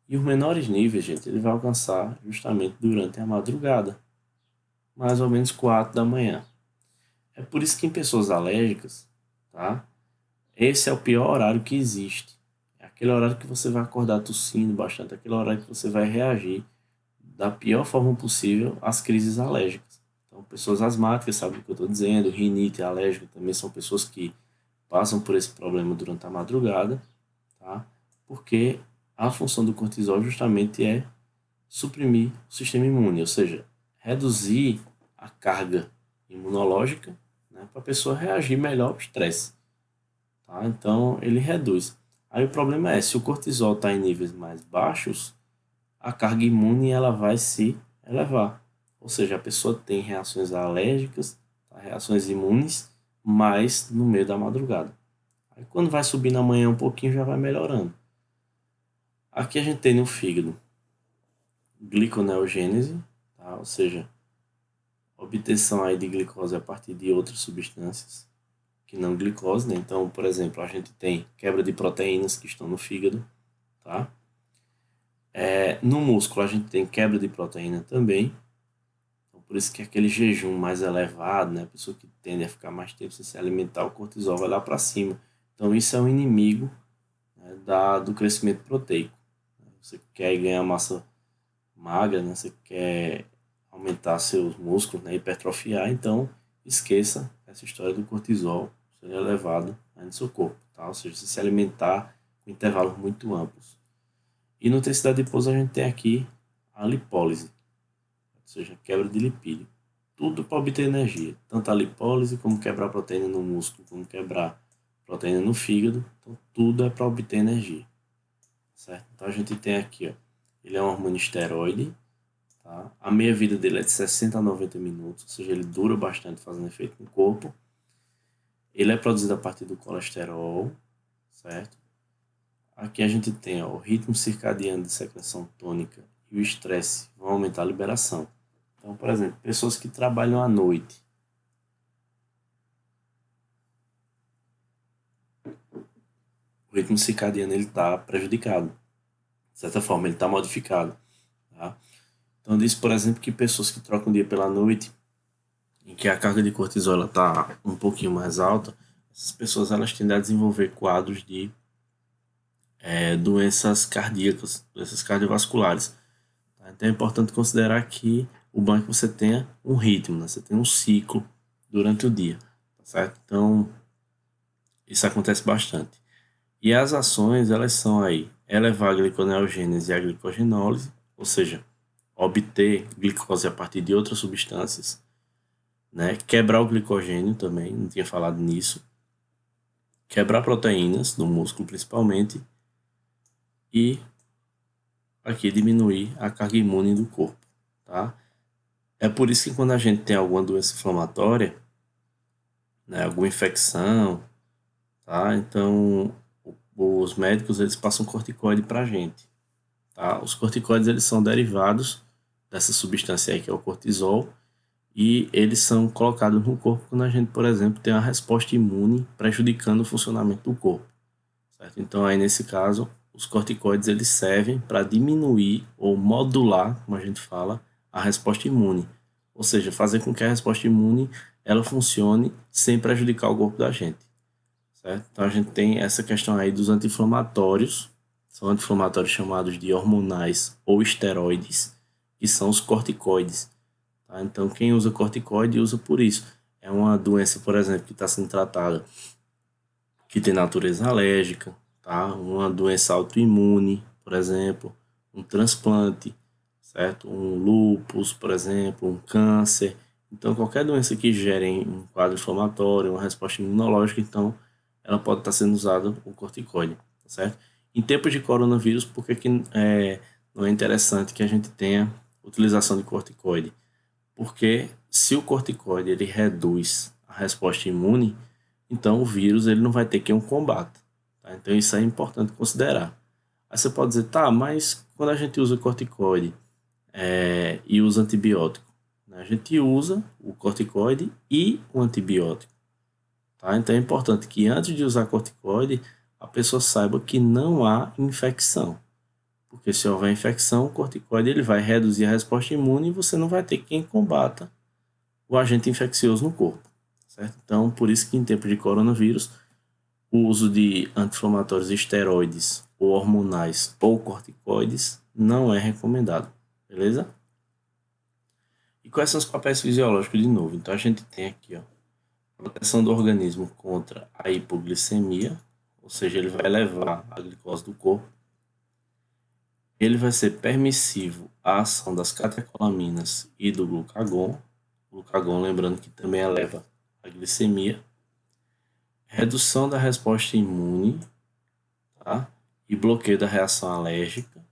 E os menores níveis, gente, ele vai alcançar justamente durante a madrugada, mais ou menos 4 da manhã. É por isso que em pessoas alérgicas, tá? Esse é o pior horário que existe. É aquele horário que você vai acordar tossindo bastante, aquele horário que você vai reagir da pior forma possível às crises alérgicas. Então, pessoas asmáticas sabem o que eu estou dizendo, rinite alérgica também são pessoas que passam por esse problema durante a madrugada, tá? Porque a função do cortisol justamente é suprimir o sistema imune, ou seja, reduzir a carga imunológica, né, para a pessoa reagir melhor ao estresse. Tá? Então, ele reduz. Aí o problema é, se o cortisol está em níveis mais baixos, a carga imune ela vai se elevar. Ou seja, a pessoa tem reações alérgicas, tá? Reações imunes, mais no meio da madrugada. Aí quando vai subir na manhã um pouquinho, já vai melhorando. Aqui a gente tem no fígado gliconeogênese, tá? Ou seja, obtenção aí de glicose a partir de outras substâncias que não glicose, né? Então, por exemplo, a gente tem quebra de proteínas que estão no fígado, tá? No músculo a gente tem quebra de proteína também, então, por isso que aquele jejum mais elevado, né? A pessoa que tende a ficar mais tempo sem se alimentar, o cortisol vai lá para cima. Então, isso é um inimigo, né, do crescimento proteico. Você quer ganhar massa magra, né? Você quer aumentar seus músculos, né? Hipertrofiar, então esqueça essa história do cortisol ser elevado aí no seu corpo, tá? Ou seja, se alimentar com intervalos muito amplos. E no tecido adiposo a gente tem aqui a lipólise, ou seja, quebra de lipídio. Tudo para obter energia, tanto a lipólise como quebrar proteína no músculo, como quebrar proteína no fígado, então tudo é para obter energia, certo? Então a gente tem aqui, ó, ele é um hormônio esteroide, tá? A meia-vida dele é de 60 a 90 minutos, ou seja, ele dura bastante fazendo efeito no corpo. Ele é produzido a partir do colesterol, certo? Aqui a gente tem, ó, o ritmo circadiano de secreção tônica e o estresse vão aumentar a liberação. Então, por exemplo, pessoas que trabalham à noite, o ritmo circadiano ele está prejudicado. De certa forma, ele está modificado. Tá? Então, diz, por exemplo, que pessoas que trocam o dia pela noite, em que a carga de cortisol está um pouquinho mais alta, essas pessoas elas tendem a desenvolver quadros de doenças cardíacas, doenças cardiovasculares. Tá? Então é importante considerar que o bom é que você tenha um ritmo, né? Você tem um ciclo durante o dia, tá certo? Então isso acontece bastante. E as ações, elas são aí, elevar a gliconeogênese e a glicogenólise, ou seja, obter glicose a partir de outras substâncias, né? Quebrar o glicogênio também, não tinha falado nisso. Quebrar proteínas no músculo principalmente e aqui diminuir a carga imune do corpo, tá? É por isso que quando a gente tem alguma doença inflamatória, né, alguma infecção, tá? Então os médicos eles passam corticoide pra gente, tá? Os corticoides eles são derivados dessa substância aí que é o cortisol e eles são colocados no corpo quando a gente, por exemplo, tem uma resposta imune prejudicando o funcionamento do corpo, certo? Então, aí nesse caso, os corticoides eles servem para diminuir ou modular, como a gente fala, a resposta imune, ou seja, fazer com que a resposta imune ela funcione sem prejudicar o corpo da gente, certo? Então, a gente tem essa questão aí dos anti-inflamatórios, são anti-inflamatórios chamados de hormonais ou esteroides, que são os corticoides. Tá? Então, quem usa corticoide usa por isso. É uma doença, por exemplo, que está sendo tratada, que tem natureza alérgica, tá? Uma doença autoimune, por exemplo, um transplante, certo? Um lúpus, por exemplo, um câncer. Então, qualquer doença que gere um quadro inflamatório, uma resposta imunológica, então, ela pode estar sendo usada o corticoide, tá certo? Em tempos de coronavírus, por que não é interessante que a gente tenha utilização de corticoide? Porque se o corticoide ele reduz a resposta imune, então o vírus ele não vai ter quem o combata. Tá? Então isso é importante considerar. Aí você pode dizer, tá, mas quando a gente usa corticoide e usa antibiótico, né, a gente usa o corticoide e o antibiótico. Tá? Então é importante que antes de usar corticoide, a pessoa saiba que não há infecção. Porque se houver infecção, o corticoide ele vai reduzir a resposta imune e você não vai ter quem combata o agente infeccioso no corpo, certo? Então, por isso que em tempo de coronavírus, o uso de anti-inflamatórios esteroides ou hormonais ou corticoides não é recomendado, beleza? E quais são os papéis fisiológicos de novo? Então, a gente tem aqui, ó, proteção do organismo contra a hipoglicemia, ou seja, ele vai elevar a glicose do corpo. Ele vai ser permissivo à ação das catecolaminas e do glucagon. O glucagon, lembrando que também eleva a glicemia. Redução da resposta imune, tá? E bloqueio da reação alérgica.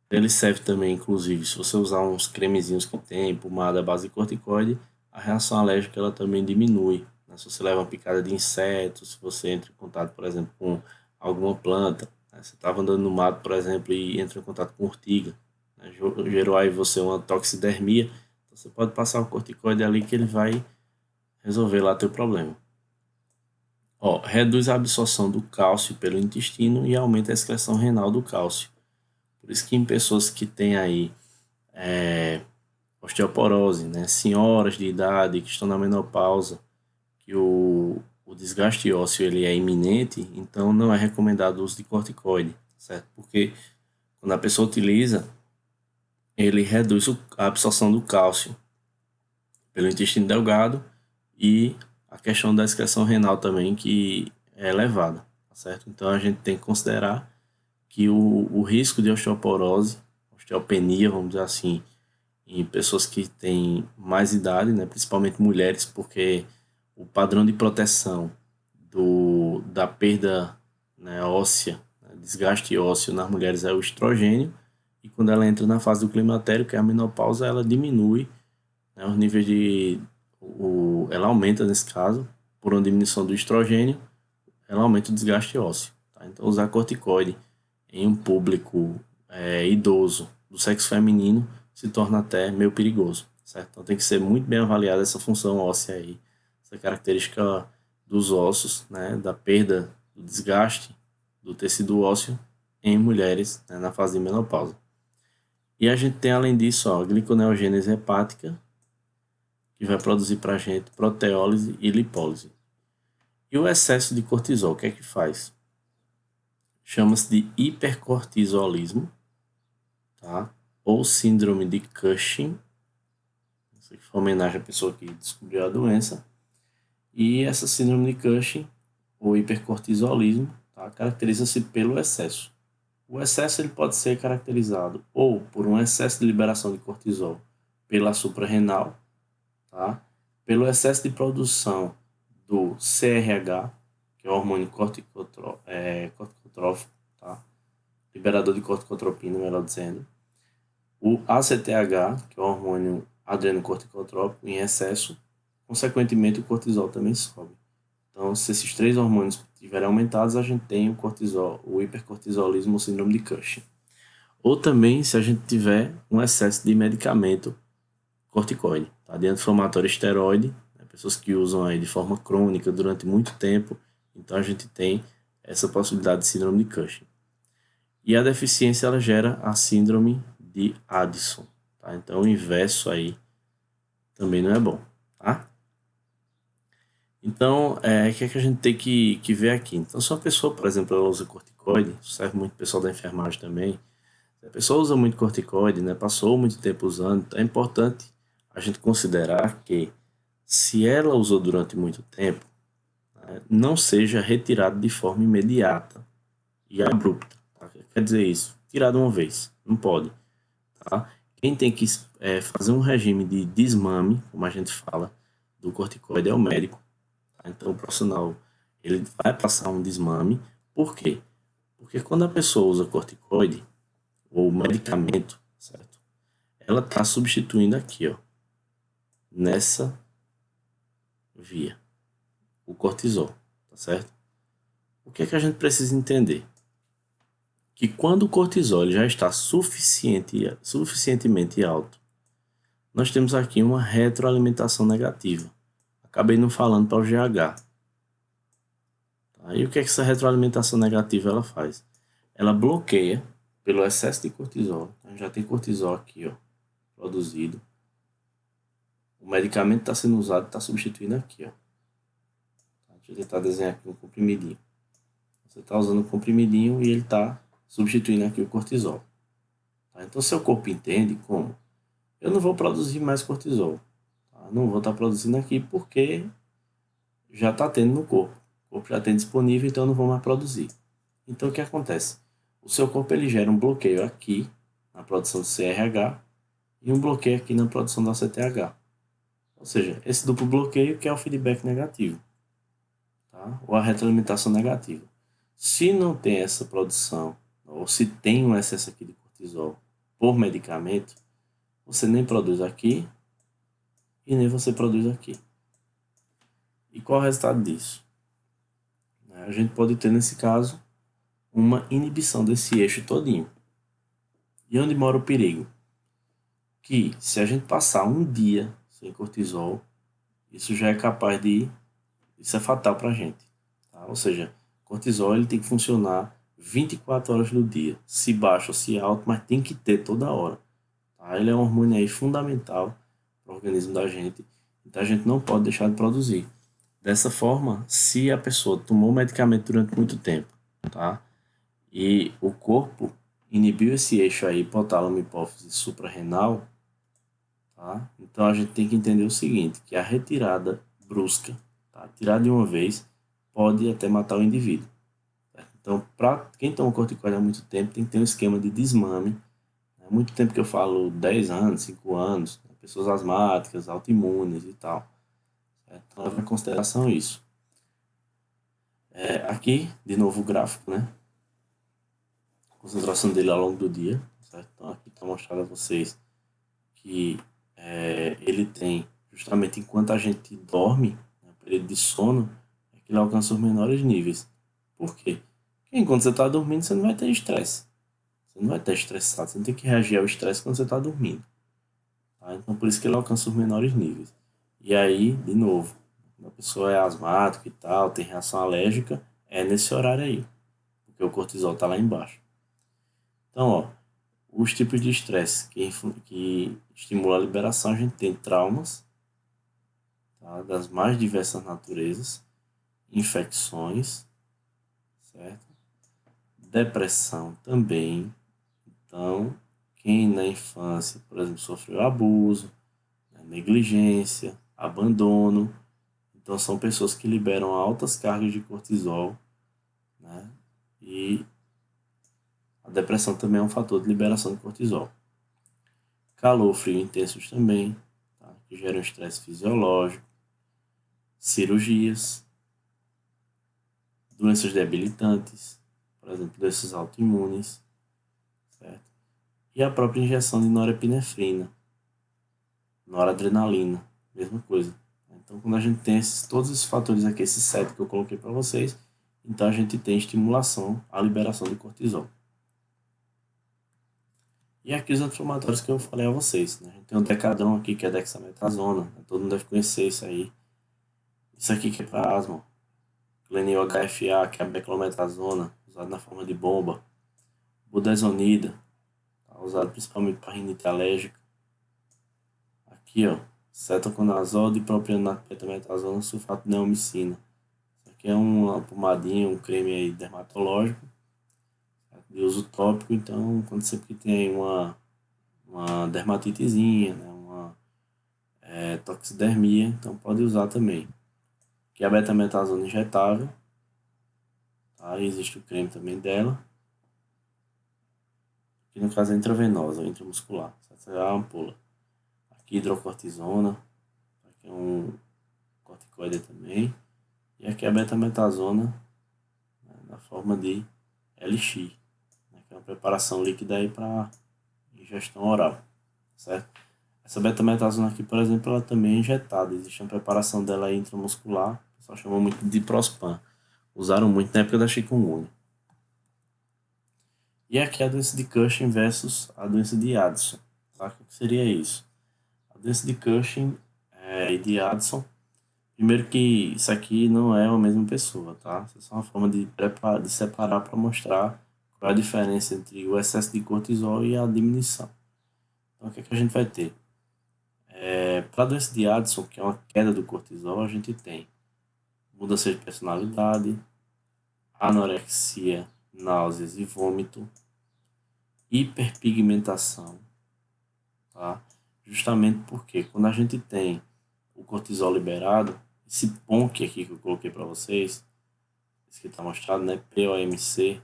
Ele serve também, inclusive, se você usar uns cremezinhos que tem, pomada à base de corticoide, a reação alérgica ela também diminui, né? Se você leva uma picada de inseto, se você entra em contato, por exemplo, com alguma planta, né? Você estava andando no mato, por exemplo, e entra em contato com urtiga, né? Gerou aí você uma toxidermia, então você pode passar o corticoide ali que ele vai resolver lá teu problema. Ó, reduz a absorção do cálcio pelo intestino e aumenta a excreção renal do cálcio. Por isso que em pessoas que têm aí osteoporose, né, senhoras de idade que estão na menopausa, que o desgaste ósseo ele é iminente, então não é recomendado o uso de corticoide, certo? Porque quando a pessoa utiliza, ele reduz a absorção do cálcio pelo intestino delgado e a questão da excreção renal também, que é elevada, tá certo? Então a gente tem que considerar que o risco de osteoporose, osteopenia, vamos dizer assim, em pessoas que têm mais idade, né, principalmente mulheres, porque o padrão de proteção da perda, né, óssea, né, desgaste ósseo nas mulheres é o estrogênio, e quando ela entra na fase do climatério, que é a menopausa, ela diminui, né, os níveis ela aumenta nesse caso, por uma diminuição do estrogênio, ela aumenta o desgaste ósseo. Tá? Então usar corticoide em um público idoso do sexo feminino se torna até meio perigoso, certo? Então tem que ser muito bem avaliada essa função óssea aí, essa característica dos ossos, né, da perda, do desgaste do tecido ósseo em mulheres, né, na fase de menopausa. E a gente tem além disso, ó, a gliconeogênese hepática, que vai produzir para a gente proteólise e lipólise. E o excesso de cortisol, o que é que faz? Chama-se de hipercortisolismo, tá? Ou síndrome de Cushing. Isso aqui foi uma homenagem à pessoa que descobriu a doença. E essa síndrome de Cushing, ou hipercortisolismo, tá? Caracteriza-se pelo excesso. O excesso ele pode ser caracterizado ou por um excesso de liberação de cortisol pela suprarrenal, tá? Pelo excesso de produção do CRH, que é o hormônio corticotrófico, tá? Liberador de corticotropina, melhor dizendo. O ACTH, que é o hormônio adrenocorticotrópico, em excesso, consequentemente o cortisol também sobe. Então, se esses três hormônios estiverem aumentados, a gente tem o cortisol, o hipercortisolismo ou síndrome de Cushing. Ou também, se a gente tiver um excesso de medicamento corticoide, tá? De anti-inflamatório esteroide, né? Pessoas que usam aí de forma crônica durante muito tempo, então a gente tem essa possibilidade de síndrome de Cushing. E a deficiência ela gera a síndrome de Addison, tá? Então o inverso aí também não é bom, tá? Então, o que é que a gente tem que ver aqui? Então, se uma pessoa, por exemplo, ela usa corticoide, serve muito o pessoal da enfermagem também, se a pessoa usa muito corticoide, né, passou muito tempo usando, então é importante a gente considerar que se ela usou durante muito tempo, né, não seja retirado de forma imediata e abrupta. Tá? Quer dizer isso, tirar de uma vez, não pode. Tá? Quem tem que fazer um regime de desmame, como a gente fala, do corticoide é o médico. Tá? Então o profissional ele vai passar um desmame. Por quê? Porque quando a pessoa usa corticoide ou medicamento, certo? Ela está substituindo aqui, ó, nessa via, o cortisol, tá certo? O que é que a gente precisa entender? Que quando o cortisol já está suficientemente alto, nós temos aqui uma retroalimentação negativa. Acabei não falando para o GH. Tá? E o que é que essa retroalimentação negativa ela faz? Ela bloqueia pelo excesso de cortisol. Então, já tem cortisol aqui, ó, produzido. O medicamento está sendo usado e está substituindo aqui, ó. Deixa eu tentar desenhar aqui um comprimidinho. Você está usando o comprimidinho e ele está substituindo aqui o cortisol. Tá? Então, seu corpo entende como? Eu não vou produzir mais cortisol. Tá? Não vou estar produzindo aqui porque já está tendo no corpo. O corpo já tem disponível, então eu não vou mais produzir. Então, o que acontece? O seu corpo ele gera um bloqueio aqui na produção do CRH e um bloqueio aqui na produção da CTH. Ou seja, esse duplo bloqueio que é o feedback negativo. Tá? Ou a retroalimentação negativa. Se não tem essa produção, ou se tem um excesso aqui de cortisol por medicamento, você nem produz aqui e nem você produz aqui. E qual é o resultado disso? A gente pode ter, nesse caso, uma inibição desse eixo todinho. E onde mora o perigo? Que se a gente passar um dia sem cortisol, isso já é capaz de... Isso é fatal para a gente. Tá? Ou seja, cortisol ele tem que funcionar 24 horas no dia, se baixo ou se alto, mas tem que ter toda hora. Tá? Ele é um hormônio aí fundamental para o organismo da gente, então a gente não pode deixar de produzir. Dessa forma, se a pessoa tomou medicamento durante muito tempo, tá? E o corpo inibiu esse eixo aí, hipotálamo, hipófise, suprarrenal, tá? Então a gente tem que entender o seguinte, que a retirada brusca, tá? Tirar de uma vez, pode até matar o indivíduo. Certo? Então, para quem toma corticoide há muito tempo, tem que ter um esquema de desmame. Há muito tempo que eu falo 10 anos, 5 anos, né? Pessoas asmáticas, autoimunes e tal. Certo? Então, leva em consideração isso. Aqui, de novo o gráfico, né? A concentração dele ao longo do dia. Certo? Então, aqui está mostrado a vocês que ele tem, justamente enquanto a gente dorme, né, período de sono, é que ele alcança os menores níveis. Por quê? Porque enquanto você está dormindo, você não vai ter estresse. Você não vai estar estressado, você não tem que reagir ao estresse quando você está dormindo. Tá? Então, por isso que ele alcança os menores níveis. E aí, de novo, quando a pessoa é asmática e tal, tem reação alérgica, é nesse horário aí, porque o cortisol está lá embaixo. Então, ó, os tipos de estresse que estimulam a liberação, a gente tem traumas, tá? Das mais diversas naturezas, infecções, certo? Depressão também. Então, quem na infância, por exemplo, sofreu abuso, né, negligência, abandono, então são pessoas que liberam altas cargas de cortisol, né? E a depressão também é um fator de liberação de cortisol. Calor, frio intensos também, tá? Que geram estresse fisiológico, cirurgias, doenças debilitantes, por exemplo, doenças autoimunes, certo? E a própria injeção de norepinefrina, noradrenalina, mesma coisa. Então, quando a gente tem todos esses fatores aqui, esses 7 que eu coloquei para vocês, então a gente tem estimulação à liberação de cortisol. E aqui os anti-inflamatórios que eu falei a vocês, né? A gente tem o Decadron aqui, que é dexametasona, né? Todo mundo deve conhecer isso aí. Isso aqui que é para asma. Clenil HFA, que é a beclometasona, usado na forma de bomba. Budesonida, tá? Usado principalmente para rinite alérgica. Aqui, ó, cetoconazol, dipropionato, betametasona, sulfato de neomicina. Isso aqui é uma pomadinha, um creme aí dermatológico, certo? De uso tópico. Então, quando você tem aí uma dermatitezinha, né, uma toxidermia, então pode usar também. Aqui é a betametasona injetável, tá? Existe o creme também dela. Aqui no caso é intravenosa, ou intramuscular, essa é a ampola. Aqui hidrocortisona, aqui é um corticoide também. E aqui é a betametasona, né, na forma de Elixir, né, que é uma preparação líquida aí para ingestão oral, certo? Essa betametasona aqui, por exemplo, ela também é injetada. Existe uma preparação dela aí intramuscular, o pessoal chama muito de Prospan. Usaram muito na época da chikungunya. E aqui é a doença de Cushing versus a doença de Addison. Tá? O que seria isso? A doença de Cushing e de Addison. Primeiro que isso aqui não é a mesma pessoa, tá? Isso é só uma forma de separar para mostrar qual é a diferença entre o excesso de cortisol e a diminuição. Então, o que é que a gente vai ter? Para a doença de Addison, que é uma queda do cortisol, a gente tem mudança de personalidade, anorexia, náuseas e vômito, hiperpigmentação, tá? Justamente porque quando a gente tem o cortisol liberado, esse PONC aqui que eu coloquei para vocês, esse que está mostrado, né, POMC,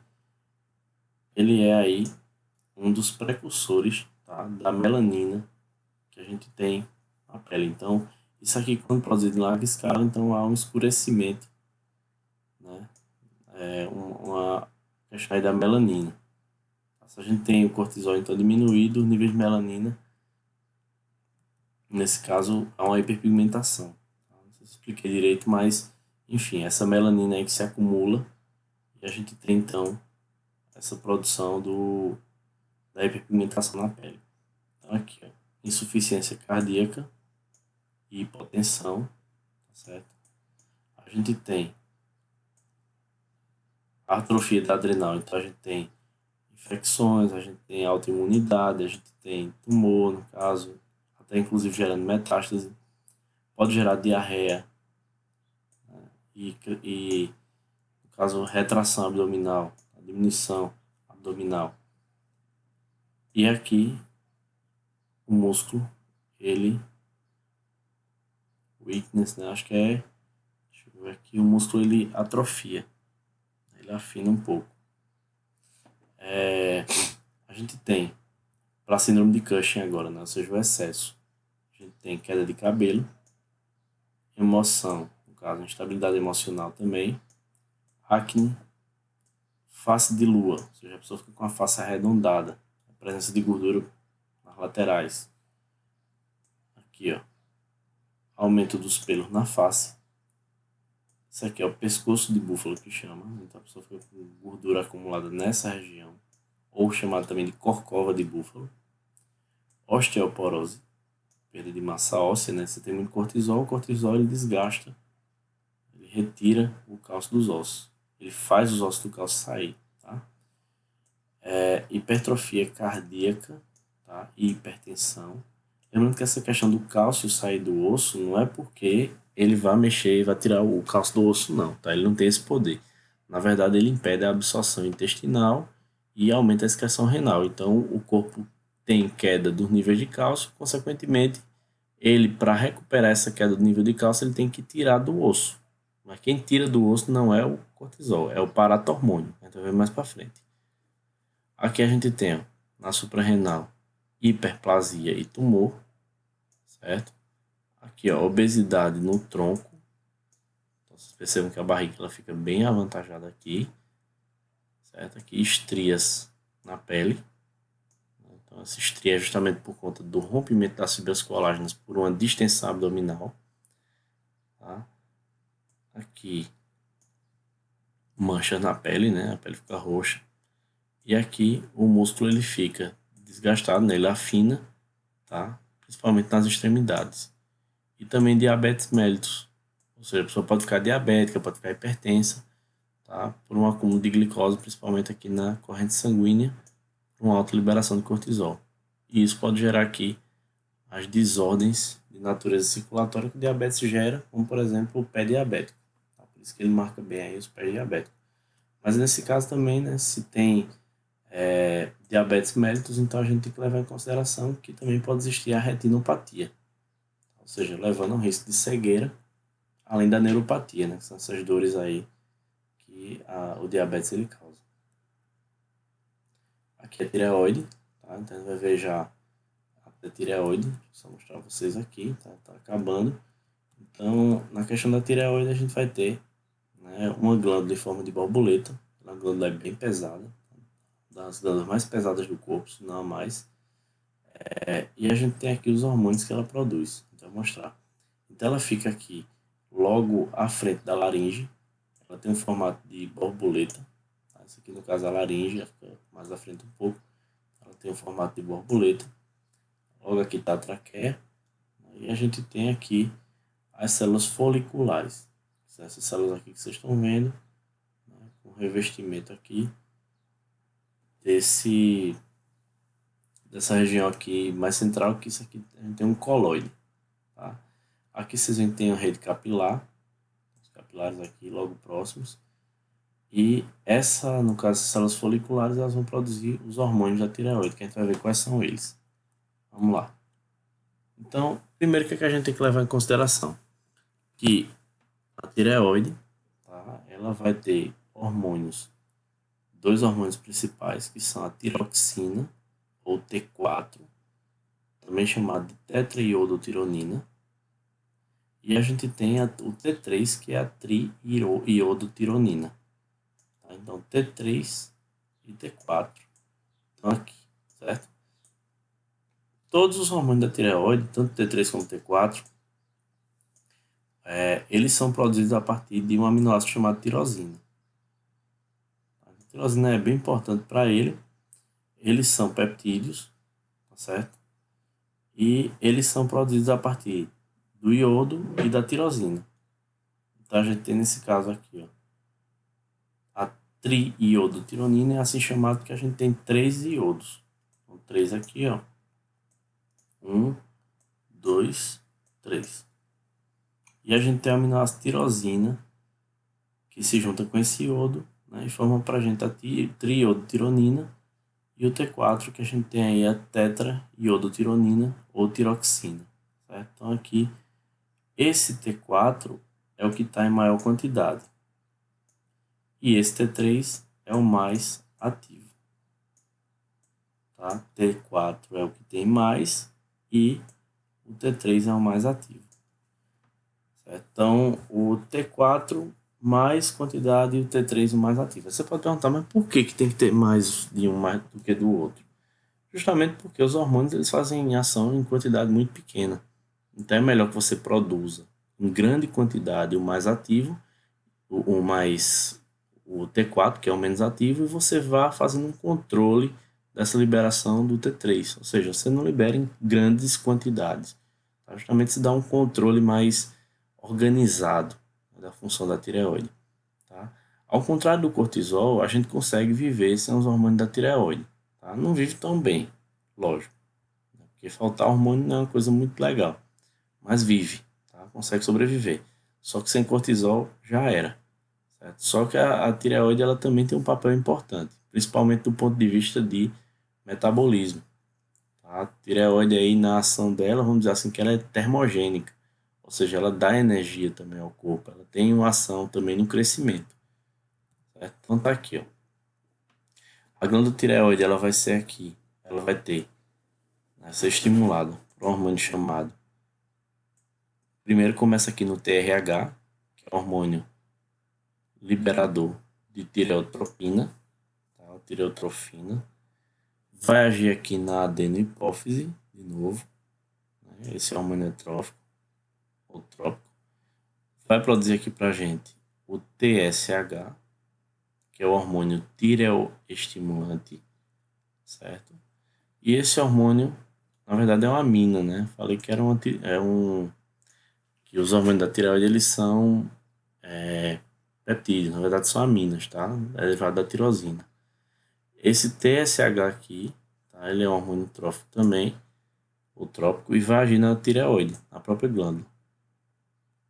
ele é aí um dos precursores, tá, da melanina que a gente tem na pele. Então, isso aqui quando produzido em larga escala, então há um escurecimento, né, uma questão aí da melanina. Se a gente tem o cortisol então diminuído, os níveis de melanina, nesse caso, há uma hiperpigmentação. Não sei se eu expliquei direito, mas, enfim, essa melanina aí que se acumula e a gente tem então essa produção da hiperpigmentação na pele. Então, aqui, ó, insuficiência cardíaca e hipotensão, tá certo? A gente tem a atrofia da adrenal, então a gente tem infecções, a gente tem autoimunidade, a gente tem tumor, no caso, até inclusive gerando metástase, pode gerar diarreia e no caso, retração abdominal, diminuição abdominal. E aqui, o músculo, ele, weakness, né? Acho que é, deixa eu ver aqui, o músculo ele atrofia, ele afina um pouco. A gente tem, para síndrome de Cushing agora, né? Ou seja, o excesso. A gente tem queda de cabelo, emoção, no caso, instabilidade emocional também, acne, face de lua, ou seja, a pessoa fica com a face arredondada, a presença de gordura nas laterais. Aqui, ó, aumento dos pelos na face. Isso aqui é o pescoço de búfalo que chama, então a pessoa fica com gordura acumulada nessa região, ou chamada também de corcova de búfalo. Osteoporose, perda de massa óssea, né? Você tem muito cortisol, o cortisol ele desgasta, ele retira o cálcio dos ossos, ele faz os ossos do cálcio sair, tá? Hipertrofia cardíaca, tá? E hipertensão. Lembrando que essa questão do cálcio sair do osso não é porque ele vai mexer e vai tirar o cálcio do osso, não, tá? Ele não tem esse poder. Na verdade, ele impede a absorção intestinal e aumenta a excreção renal. Então, o corpo tem queda dos níveis de cálcio, consequentemente, ele, para recuperar essa queda do nível de cálcio, ele tem que tirar do osso. Mas quem tira do osso não é o cortisol, é o paratormônio. A gente vai ver mais para frente. Aqui a gente tem, ó, na suprarrenal, hiperplasia e tumor, certo? Aqui, ó, obesidade no tronco. Então, vocês percebem que a barriga ela fica bem avantajada aqui, certo? Aqui, estrias na pele. Então, essa estria é justamente por conta do rompimento das fibras colágenas por uma distensão abdominal, tá? Aqui, manchas na pele, né? A pele fica roxa. E aqui, o músculo ele fica desgastado, né? Ele afina, tá? Principalmente nas extremidades. E também diabetes mellitus, ou seja, a pessoa pode ficar diabética, pode ficar hipertensa, tá? Por um acúmulo de glicose, principalmente aqui na corrente sanguínea, por uma alta liberação de cortisol. E isso pode gerar aqui as desordens de natureza circulatória que o diabetes gera, como por exemplo o pé diabético. Tá? Por isso que ele marca bem aí os pés diabéticos. Mas nesse caso também, né, se tem diabetes mellitus, então a gente tem que levar em consideração que também pode existir a retinopatia, ou seja, levando ao risco de cegueira, além da neuropatia, né, que são essas dores aí que o diabetes ele causa. Aqui é a tireoide, tá? Então a gente vai ver já a tireoide, deixa eu só mostrar para vocês aqui, tá acabando. Então, na questão da tireoide, a gente vai ter, né, uma glândula em forma de borboleta, a glândula é bem pesada, das glândulas mais pesadas do corpo, se não a mais. E a gente tem aqui os hormônios que ela produz. Então, eu vou mostrar. Então, ela fica aqui logo à frente da laringe. Ela tem um formato de borboleta. Tá? Essa aqui, no caso, é a laringe, fica mais à frente um pouco. Ela tem um formato de borboleta. Logo aqui está a traqueia. E a gente tem aqui as células foliculares. São essas células aqui que vocês estão vendo, né, com revestimento aqui dessa região aqui mais central, que isso aqui a gente tem um coloide. Tá? Aqui vocês veem que tem a rede capilar, os capilares aqui logo próximos. E essa, no caso, as células foliculares, elas vão produzir os hormônios da tireoide, que a gente vai ver quais são eles. Vamos lá. Então, primeiro que a gente tem que levar em consideração? Que a tireoide, tá, ela vai ter hormônios, dois hormônios principais, que são a tiroxina, ou T4, também chamado de tetraiodotironina, e a gente tem o T3, que é a triiodotironina. Tá? Então, T3 e T4 estão aqui, certo? Todos os hormônios da tireoide, tanto T3 como T4, eles são produzidos a partir de um aminoácido chamado tirosina. A tirosina é bem importante para ele. Eles são peptídeos, tá certo? E eles são produzidos a partir do iodo e da tirosina. Então a gente tem nesse caso aqui, ó, a triiodotironina é assim chamado porque a gente tem 3 iodos. Então 3 aqui, ó. 1, 2, 3. E a gente tem a aminoácido tirosina, que se junta com esse iodo, né, e forma para a gente a triiodotironina, e o T4, que a gente tem aí a tetraiodotironina ou tiroxina. Certo? Então aqui, esse T4 é o que está em maior quantidade. E esse T3 é o mais ativo. Tá? T4 é o que tem mais e o T3 é o mais ativo. Certo? Então, o T4 mais quantidade e o T3 o mais ativo. Você pode perguntar, mas por que tem que ter mais de um mais do que do outro? Justamente porque os hormônios eles fazem ação em quantidade muito pequena. Então é melhor que você produza em grande quantidade o mais ativo, o T4, que é o menos ativo, e você vá fazendo um controle dessa liberação do T3. Ou seja, você não libera em grandes quantidades. Tá? Justamente se dá um controle mais organizado da função da tireoide. Tá? Ao contrário do cortisol, a gente consegue viver sem os hormônios da tireoide. Tá? Não vive tão bem, lógico. Porque faltar hormônio não é uma coisa muito legal. Mas vive, tá? Consegue sobreviver. Só que sem cortisol já era. Certo? Só que a tireoide ela também tem um papel importante, principalmente do ponto de vista de metabolismo. Tá? A tireoide aí na ação dela, vamos dizer assim, que ela é termogênica. Ou seja, ela dá energia também ao corpo. Ela tem uma ação também no crescimento. Certo? Então tá aqui, ó. A glândula tireoide ela vai ser aqui. Ela vai ser estimulada por um hormônio chamado. Primeiro começa aqui no TRH, que é o hormônio liberador de tireotropina, tá? Tireotrofina. Vai agir aqui na adenohipófise, de novo. Né? Esse é o hormônio trófico, ou trópico. Vai produzir aqui pra gente o TSH, que é o hormônio tireoestimulante, certo? E esse hormônio, na verdade, é uma amina, né? Falei que era que os hormônios da tireoide, eles são peptídeos, na verdade são aminas, tá? É derivado da tirosina. Esse TSH aqui, tá? Ele é um hormônio trófico também, ou trópico, e vai agir na tireoide, na própria glândula.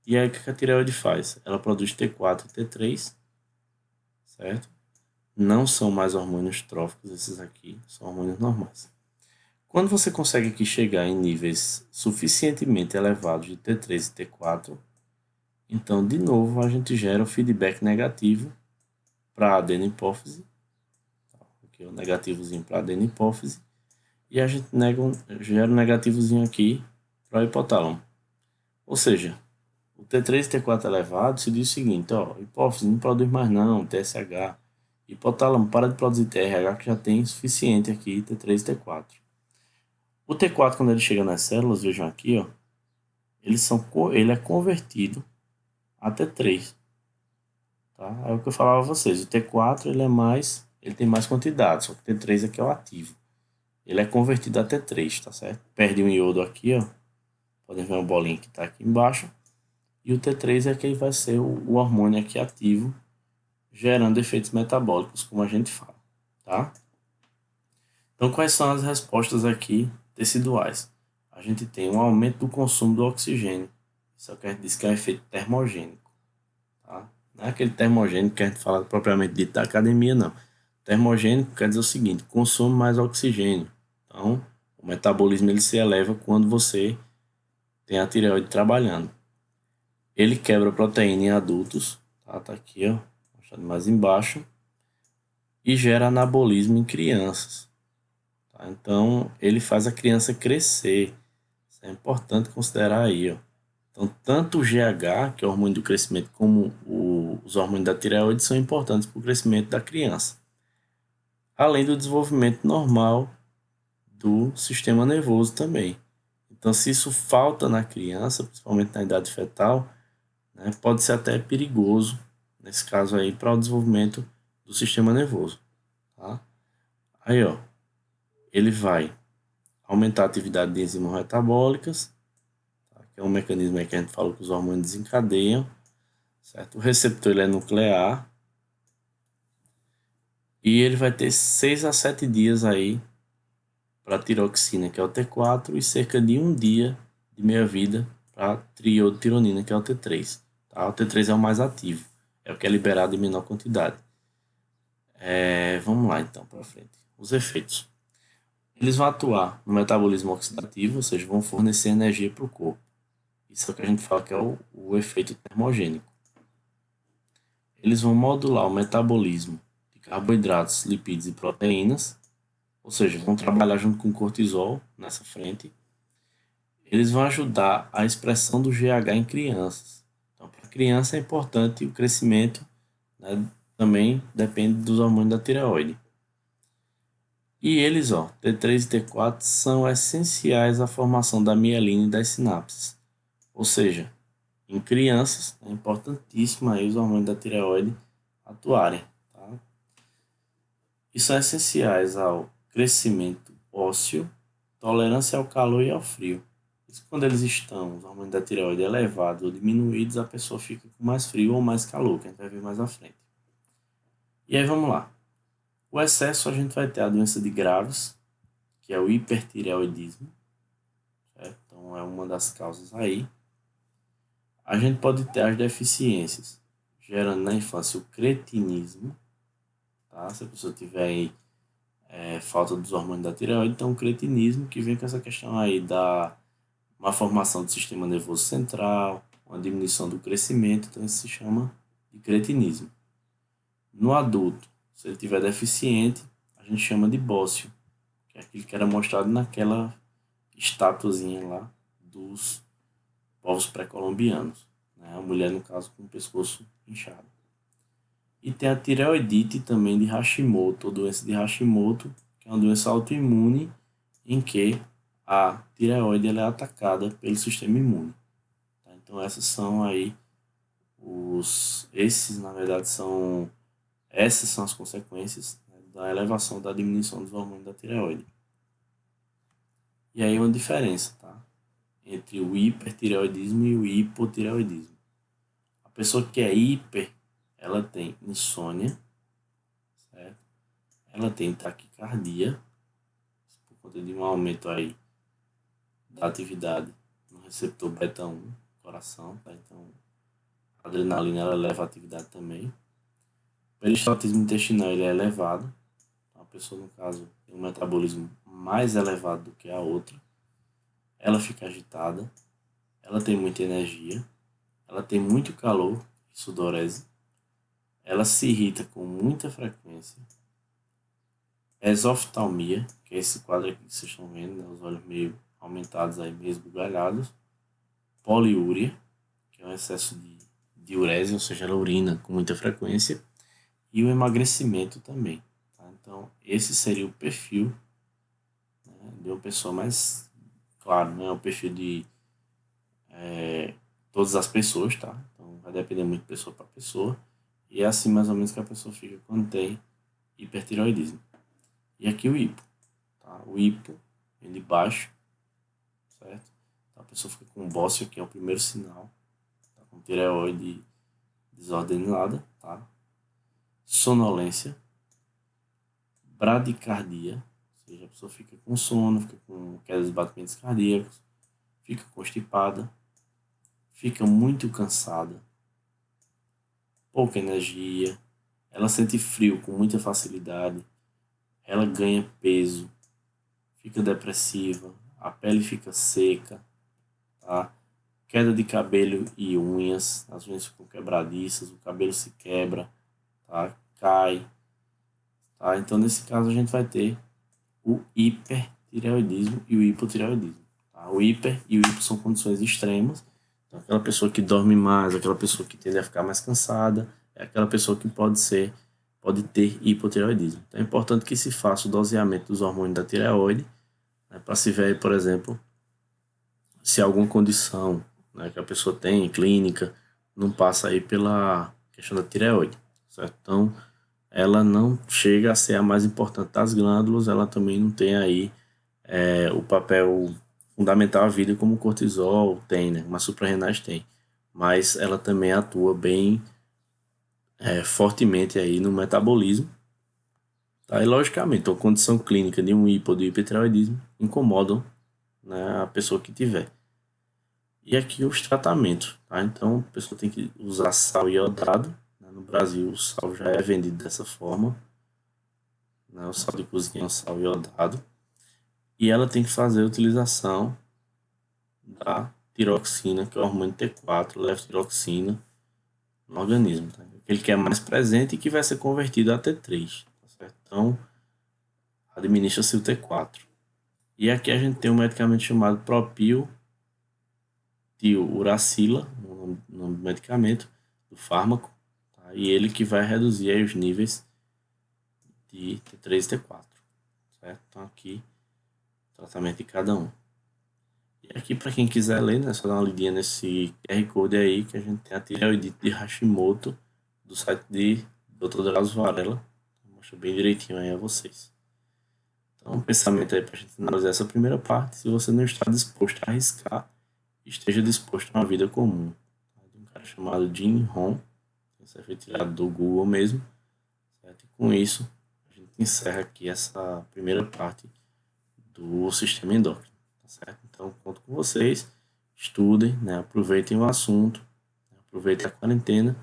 E aí o que a tireoide faz? Ela produz T4 e T3, certo? Não são mais hormônios tróficos esses aqui, são hormônios normais. Quando você consegue aqui chegar em níveis suficientemente elevados de T3 e T4, então de novo a gente gera o feedback negativo para a adenopófise, aqui é o negativozinho para a adenopófise, e a gente gera um negativozinho aqui para o hipotálamo. Ou seja, o T3 e T4 elevado se diz o seguinte, ó, hipófise não produz mais não, TSH. Hipotálamo para de produzir TRH que já tem suficiente aqui, T3 e T4. O T4, quando ele chega nas células, vejam aqui, ó, ele é convertido a T3. Tá? É o que eu falava a vocês, o T4 ele tem mais quantidade, só que o T3 aqui é o ativo. Ele é convertido a T3, tá certo? Perde um iodo aqui, ó. Podem ver uma bolinha que está aqui embaixo. E o T3 é que vai ser o hormônio aqui ativo, gerando efeitos metabólicos, como a gente fala, tá? Então, quais são as respostas aqui teciduais? A gente tem um aumento do consumo do oxigênio. Isso é o que a gente diz que é um efeito termogênico, tá? Não é aquele termogênico que a gente fala propriamente dito da academia, não. Termogênico quer dizer o seguinte, consome mais oxigênio. Então, o metabolismo ele se eleva quando você tem a tireoide trabalhando. Ele quebra proteína em adultos, tá aqui, ó, mostrado mais embaixo, e gera anabolismo em crianças. Tá? Então, ele faz a criança crescer. Isso é importante considerar aí, ó. Então, tanto o GH, que é o hormônio do crescimento, como os hormônios da tireoide são importantes para o crescimento da criança. Além do desenvolvimento normal do sistema nervoso também. Então, se isso falta na criança, principalmente na idade fetal, né, pode ser até perigoso, nesse caso aí, para o desenvolvimento do sistema nervoso. Tá? Aí, ó, ele vai aumentar a atividade de enzimas metabólicas, tá? Que é um mecanismo aí que a gente falou que os hormônios desencadeiam, certo? O receptor ele é nuclear e ele vai ter 6 a 7 dias aí para a tiroxina, que é o T4, e cerca de um dia de meia-vida para a triiodtironina, que é o T3. Tá? O T3 é o mais ativo, é o que é liberado em menor quantidade. Vamos lá então para frente. Os efeitos. Eles vão atuar no metabolismo oxidativo, ou seja, vão fornecer energia para o corpo. Isso é o que a gente fala que é o efeito termogênico. Eles vão modular o metabolismo de carboidratos, lipídios e proteínas, ou seja, vão trabalhar junto com o cortisol nessa frente. Eles vão ajudar a expressão do GH em crianças. Então, para a criança é importante o crescimento, né, também depende dos hormônios da tireoide. E eles, ó, T3 e T4, são essenciais à formação da mielina e das sinapses. Ou seja, em crianças, é importantíssimo aí os hormônios da tireoide atuarem. Tá? E são essenciais ao crescimento ósseo, tolerância ao calor e ao frio. Isso quando eles estão, os hormônios da tireoide elevados ou diminuídos, a pessoa fica com mais frio ou mais calor, que a gente vai ver mais à frente. E aí vamos lá. O excesso a gente vai ter a doença de Graves, que é o hipertireoidismo, certo? Então é uma das causas aí. A gente pode ter as deficiências, gerando na infância o cretinismo, tá? Se a pessoa tiver aí falta dos hormônios da tireoide, então o cretinismo, que vem com essa questão aí da uma formação do sistema nervoso central, uma diminuição do crescimento, então isso se chama de cretinismo. No adulto, se ele tiver deficiente, a gente chama de bócio, que é aquilo que era mostrado naquela estatuazinha lá dos povos pré-colombianos, né? A mulher, no caso, com o pescoço inchado. E tem a tireoidite também de Hashimoto, ou doença de Hashimoto, que é uma doença autoimune em que a tireoide ela é atacada pelo sistema imune. Tá? Então essas são aí na verdade essas são as consequências, né, da elevação da diminuição dos hormônios da tireoide. E aí uma diferença, tá? Entre o hipertireoidismo e o hipotireoidismo. A pessoa que é hiper, ela tem insônia, certo? Ela tem taquicardia, por conta de um aumento aí da atividade no receptor beta 1, coração, tá? Então, a adrenalina ela eleva a atividade também. O peristaltismo intestinal ele é elevado. Então, a pessoa, no caso, tem um metabolismo mais elevado do que a outra. Ela fica agitada, ela tem muita energia, ela tem muito calor e sudorese, ela se irrita com muita frequência, exoftalmia, que é esse quadro aqui que vocês estão vendo, né? Os olhos meio aumentados aí, meio esbugalhados, poliúria, que é um excesso de diurese, ou seja, ela urina com muita frequência, e o emagrecimento também. Tá? Então, esse seria o perfil, né, de uma pessoa mais, claro, não é o perfil de todas as pessoas, tá? Então, vai depender muito de pessoa para pessoa, e é assim mais ou menos que a pessoa fica quando tem hipertireoidismo. E aqui o hipo, tá? O hipo vem de baixo, certo? Então, a pessoa fica com bócio, que é o primeiro sinal, tá? Com tireoide desordenada, tá? Sonolência, bradicardia, ou seja, a pessoa fica com sono, fica com queda dos batimentos cardíacos, fica constipada, fica muito cansada, pouca energia, ela sente frio com muita facilidade, ela ganha peso, fica depressiva, a pele fica seca, tá? Queda de cabelo e unhas, as unhas ficam quebradiças, o cabelo se quebra, tá? Cai, tá? Então, nesse caso, a gente vai ter o hipertireoidismo e o hipotireoidismo, tá? O hiper e o hipo são condições extremas. Então, aquela pessoa que dorme mais, aquela pessoa que tende a ficar mais cansada, é aquela pessoa que pode ter hipotireoidismo. Então, é importante que se faça o doseamento dos hormônios da tireoide, né, para se ver, por exemplo, se alguma condição, né, que a pessoa tem, clínica, não passa aí pela questão da tireoide, certo? Então, ela não chega a ser a mais importante das glândulas, ela também não tem aí o papel fundamental à vida como o cortisol tem, né, como as suprarrenais tem, mas ela também atua bem fortemente aí no metabolismo, tá? E logicamente, a condição clínica de um hipo ou de hipertireoidismo incomodam, né, a pessoa que tiver. E aqui os tratamentos, tá? Então, a pessoa tem que usar sal iodado, né? No Brasil, o sal já é vendido dessa forma, né? O sal de cozinha é um sal iodado. E ela tem que fazer a utilização da tiroxina, que é o hormônio T4, levotiroxina, no organismo, tá? Aquele que é mais presente e que vai ser convertido a T3, tá certo? Então, administra-se o T4. E aqui a gente tem um medicamento chamado Propil Uracila, o nome do medicamento, do fármaco, tá? E ele que vai reduzir aí os níveis de T3 e T4, certo? Então aqui, tratamento de cada um. E aqui para quem quiser ler, né, só dar uma lidinha nesse QR Code aí, que a gente tem a tireoidite de Hashimoto, do site de Dr. Drauzio Varela, mostra bem direitinho aí a vocês. Então, um pensamento aí para a gente analisar essa primeira parte, se você não está disposto a arriscar, esteja disposto a uma vida comum. Um cara chamado Jim Rohn, isso foi tirado do Google mesmo, certo? E com isso, a gente encerra aqui essa primeira parte do sistema endócrino, tá certo? Então, conto com vocês, estudem, né? Aproveitem o assunto, né? Aproveitem a quarentena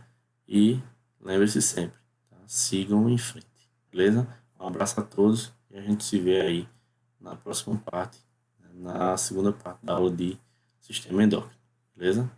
e lembre-se sempre, tá? Sigam em frente, beleza? Um abraço a todos e a gente se vê aí na próxima parte, né? Na segunda parte da aula de sistema endócrino, beleza?